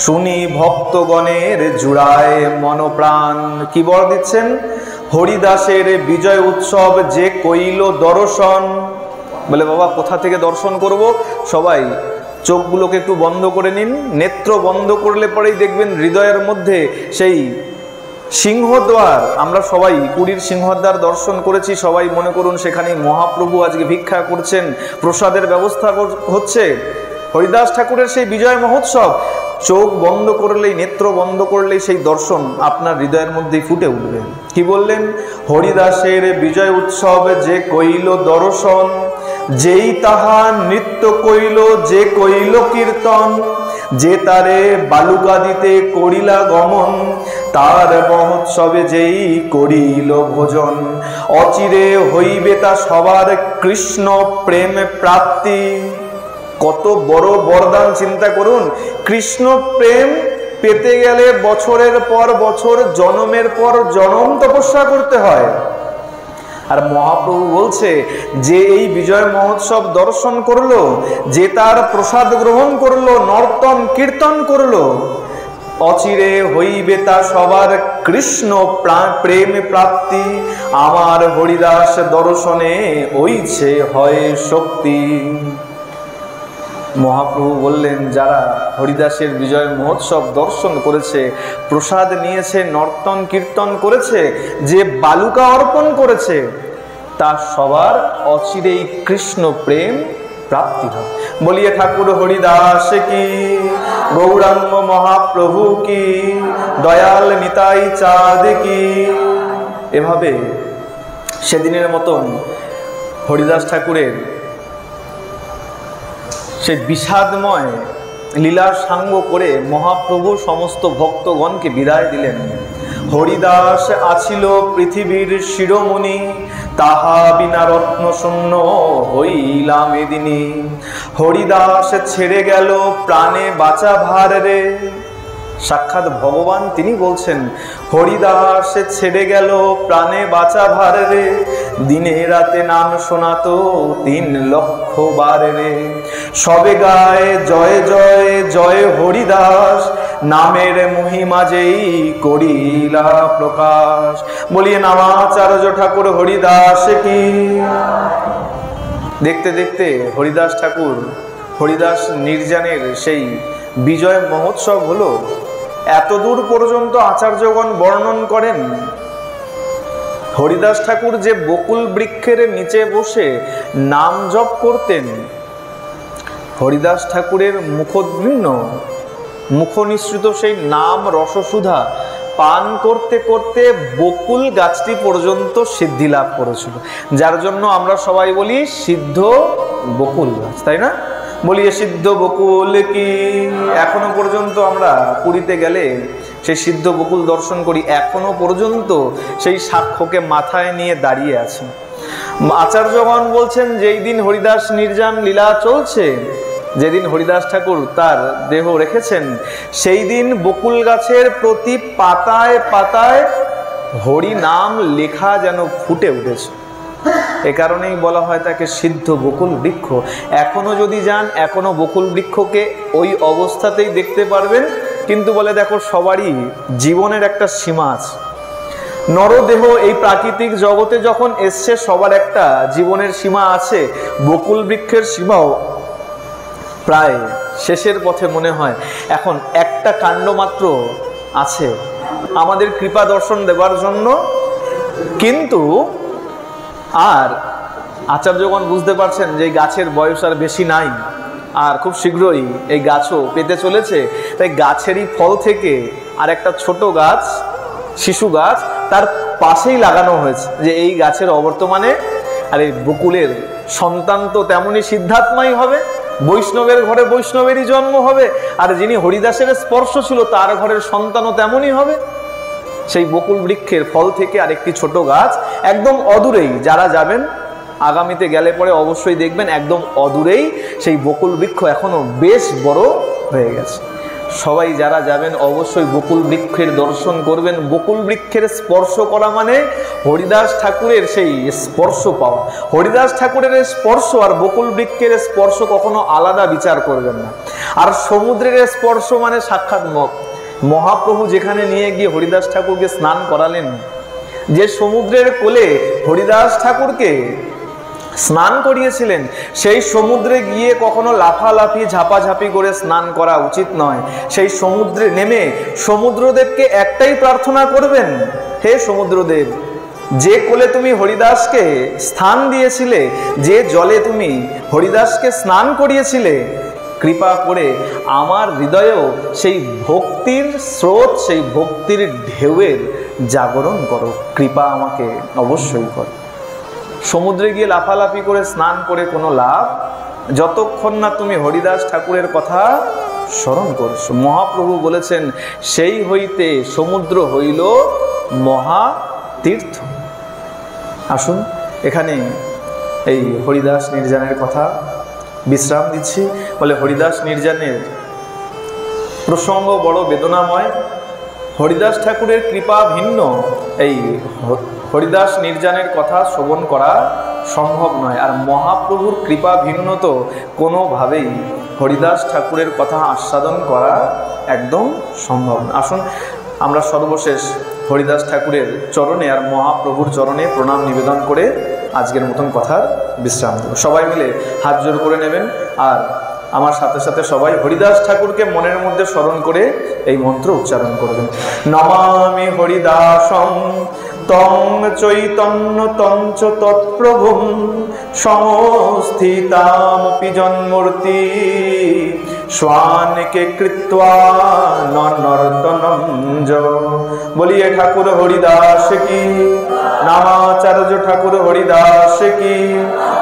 শুনি ভক্তগণের জুড়ায় মনপ্রাণ। কি বর দিচ্ছেন? হরিদাসের বিজয় উৎসব যে কইল দর্শন। বলে বাবা কোথা থেকে দর্শন করব? সবাই চোখগুলোকে একটু বন্ধ করে নিন। নেত্র বন্ধ করলে পরেই দেখবেন হৃদয়ের মধ্যে সেই সিংহদ্বার। আমরা সবাই পুরীর সিংহদ্বার দর্শন করেছি, সবাই মনে করুন সেখানেই মহাপ্রভু আজকে ভিক্ষা করছেন, প্রসাদের ব্যবস্থা হচ্ছে। হরিদাস ঠাকুরের সেই বিজয় মহোৎসব, চোখ বন্ধ করলেই, নেত্র বন্ধ করলেই সেই দর্শন আপনার হৃদয়ের মধ্যেই ফুটে উঠবে। কি বললেন? হরিদাসের বিজয় উৎসব যে কইল দর্শন, যেই তাহা নৃত্য কইল, যে কইল কীর্তন, যে তারে বালুকা দিতে করিলা গমন, তার মহোৎসবে যেই করিল ভোজন, অচিরে হইবে তা সবার কৃষ্ণ প্রেম প্রাপ্তি। কত বড় বরদান চিন্তা করুন। কৃষ্ণ প্রেম পেতে গেলে বছরের পর বছর, জনমের পর জনম তপস্যা করতে হয়। আর মহাপ্রভু বলছে যে এই বিজয় মহোৎসব দর্শন করলো, যে তার প্রসাদ গ্রহণ করলো, নর্তন কীর্তন করলো, অচিরে হইবে তা সবার কৃষ্ণ প্রেম প্রাপ্তি। আমার হরিদাস দর্শনে ওইছে হয় শক্তি। মহাপ্রভু বললেন যারা হরিদাসের বিজয় মহোৎসব দর্শন করেছে, প্রসাদ নিয়েছে, নর্তন কীর্তন করেছে, যে বালুকা অর্পণ করেছে, তার সবার অচিরেই কৃষ্ণ প্রেম প্রাপ্তি হয়। বলিয়ে ঠাকুর হরিদাস কি, গৌরাঙ্গ মহাপ্রভু কি, দয়াল নিতাই চাঁদ কি। এভাবে সেদিনের মতন হরিদাস ঠাকুরের সে বিষাদময় লীলার সাঙ্গ করে মহাপ্রভু সমস্ত ভক্তগণকে বিদায় দিলেন। হরিদাস আছিল পৃথিবীর শিরোমণি, তাহা বিনা রত্ন শূন্য হইলাম এদিনী। হরিদাস ছেড়ে গেল প্রাণে বাঁচা ভার রে। সাক্ষাৎ ভগবান তিনি বলছেন, হরিদাস ছেড়ে গেল প্রাণে বাঁচা ভার রে, দিনে রাতে নাম শোনাতো 3 লক্ষ বার রে। সবে গায়ে জয় জয় জয় হরিদাস, নামের মহিমা যেই করিলা প্রকাশ। বলিয়ে নামাচার্য ঠাকুর হরিদাস কি। দেখতে দেখতে হরিদাস ঠাকুর, হরিদাস নির্জানের সেই বিজয় মহোৎসব হলো। এতদূর পর্যন্ত আচার্যগণ বর্ণন করেন হরিদাস ঠাকুর যে বকুল বৃক্ষের নিচে বসে নাম জপ করতেন, হরিদাস ঠাকুরের মুখোদ্ভিন্ন মুখনিসৃত সেই নাম রসসুধা পান করতে করতে বকুল গাছটি পর্যন্ত সিদ্ধি লাভ করেছিল, যার জন্য আমরা সবাই বলি সিদ্ধ বকুল গাছ, তাই না? বলিয়ে সিদ্ধ বকুল কি। এখনো পর্যন্ত আমরা পুরীতে গেলে সেই সিদ্ধ বকুল দর্শন করি, এখনো পর্যন্ত সেই সাক্ষ্যকে মাথায় নিয়ে দাঁড়িয়ে আছে। আচার্যগণ বলছেন যেই দিন হরিদাস নির্জান লীলা চলছে, যেদিন হরিদাস ঠাকুর তার দেহ রেখেছেন, সেই দিন বকুল গাছের প্রতি পাতায় পাতায় হরি নাম লেখা যেন ফুটে উঠেছে। এ কারণেই বলা হয় তাকে সিদ্ধ বকুল বৃক্ষ। এখনো যদি যান, এখনো বকুল বৃক্ষকে ওই অবস্থাতেই দেখতে পারবেন। কিন্তু বলে দেখো, সবারই জীবনের একটা সীমা আছে। নরদেহ এই প্রাকৃতিক জগতে যখন এসছে, সবার একটা জীবনের সীমা আছে। বকুল বৃক্ষের সীমাও প্রায় শেষের পথে মনে হয়। এখন একটা কাণ্ড মাত্র আছে আমাদের কৃপা দর্শন দেবার জন্য, কিন্তু আর আচার্যগণ বুঝতে পারছেন যে গাছের বয়স আর বেশি নাই, আর খুব শীঘ্রই এই গাছও পেতে চলেছে। তাই গাছেরই ফল থেকে আর একটা ছোট গাছ, শিশু গাছ তার পাশেই লাগানো হয়েছে, যে এই গাছের অবর্তমানে আর এই বকুলের সন্তান তো তেমনই সিদ্ধাত্মাই হবে, বৈষ্ণবের ঘরে বৈষ্ণবেরই জন্ম হবে, আর যিনি হরিদাসের স্পর্শ ছিল তার ঘরের সন্তানও তেমনই হবে। সেই বকুল বৃক্ষের ফল থেকে আরেকটি ছোট গাছ একদম অদূরেই, যারা যাবেন আগামীতে গেলে পরে অবশ্যই দেখবেন একদম অদূরেই সেই বকুল বৃক্ষ এখনো বেশ বড় হয়ে গেছে। সবাই যারা যাবেন অবশ্যই বকুল বৃক্ষের দর্শন করবেন। বকুল বৃক্ষের স্পর্শ করা মানে হরিদাস ঠাকুরের সেই স্পর্শ পাওয়া। হরিদাস ঠাকুরের স্পর্শ আর বকুল বৃক্ষের স্পর্শ কখনো আলাদা বিচার করবেন না। আর সমুদ্রের স্পর্শ মানে সাক্ষাৎ মহাপ্রভু যেখানে নিয়ে গিয়ে হরিদাস ঠাকুরকে স্নান করালেন, যে সমুদ্রের কোলে হরিদাস ঠাকুরকে স্নান করিয়েছিলেন, সেই সমুদ্রে গিয়ে কখনো লাফালাফি ঝাপাঝাপি করে স্নান করা উচিত নয়। সেই সমুদ্রে নেমে সমুদ্রদেবকে একটাই প্রার্থনা করবেন, হে সমুদ্রদেব, যে কোলে তুমি হরিদাসকে স্থান দিয়েছিলে, যে জলে তুমি হরিদাসকে স্নান করিয়েছিলে, কৃপা করে আমার হৃদয়েও সেই ভক্তির স্রোত, সেই ভক্তির ঢেউয়ের জাগরণ করো, কৃপা আমাকে অবশ্যই করো। সমুদ্রে গিয়ে লাফালাফি করে স্নান করে কোনো লাভ, যতক্ষণ না তুমি হরিদাস ঠাকুরের কথা স্মরণ করছো। মহাপ্রভু বলেছেন, সেই হইতে সমুদ্র হইল মহাতীর্থ। আসুন এখানে এই হরিদাস নির্জানের কথা বিশ্রাম দিচ্ছি। বলে হরিদাস নির্জানের প্রসঙ্গ বড় বেদনাময়। হরিদাস ঠাকুরের কৃপা ভিন্ন এই হরিদাস নির্জানের কথা শ্রবণ করা সম্ভব নয়। আর মহাপ্রভুর কৃপা ভিন্ন তো কোনোভাবেই হরিদাস ঠাকুরের কথা আস্বাদন করা একদম সম্ভব না। আসুন আমরা সর্বশেষ হরিদাস ঠাকুরের চরণে আর মহাপ্রভুর চরণে প্রণাম নিবেদন করে আজকের মতন কথার বিশ্রাম দেব। সবাই মিলে হাত জোড় করে নেবেন আর আমার সাথে সাথে সবাই হরিদাস ঠাকুরকে মনের মধ্যে স্মরণ করে এই মন্ত্র উচ্চারণ করবেন। নমামি হরিদাসং তং চৈতন্য তঞ্চ তৎপ্রভুম সংস্থিতামপি জন্মূর্তি स्वानके कृत्वा नर्तनम जो। बोलिए ठाकुर हरिदास की, नामाचार्य ठाकुर हरिदास की,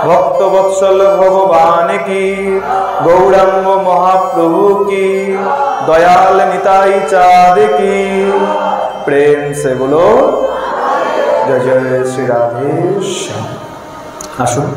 भक्त वत्सल भगवान की, गौरांग महाप्रभु की, दयाल निताई चाँद की। प्रेम से बोलो जय जय श्री राधेश्याम। आसुन।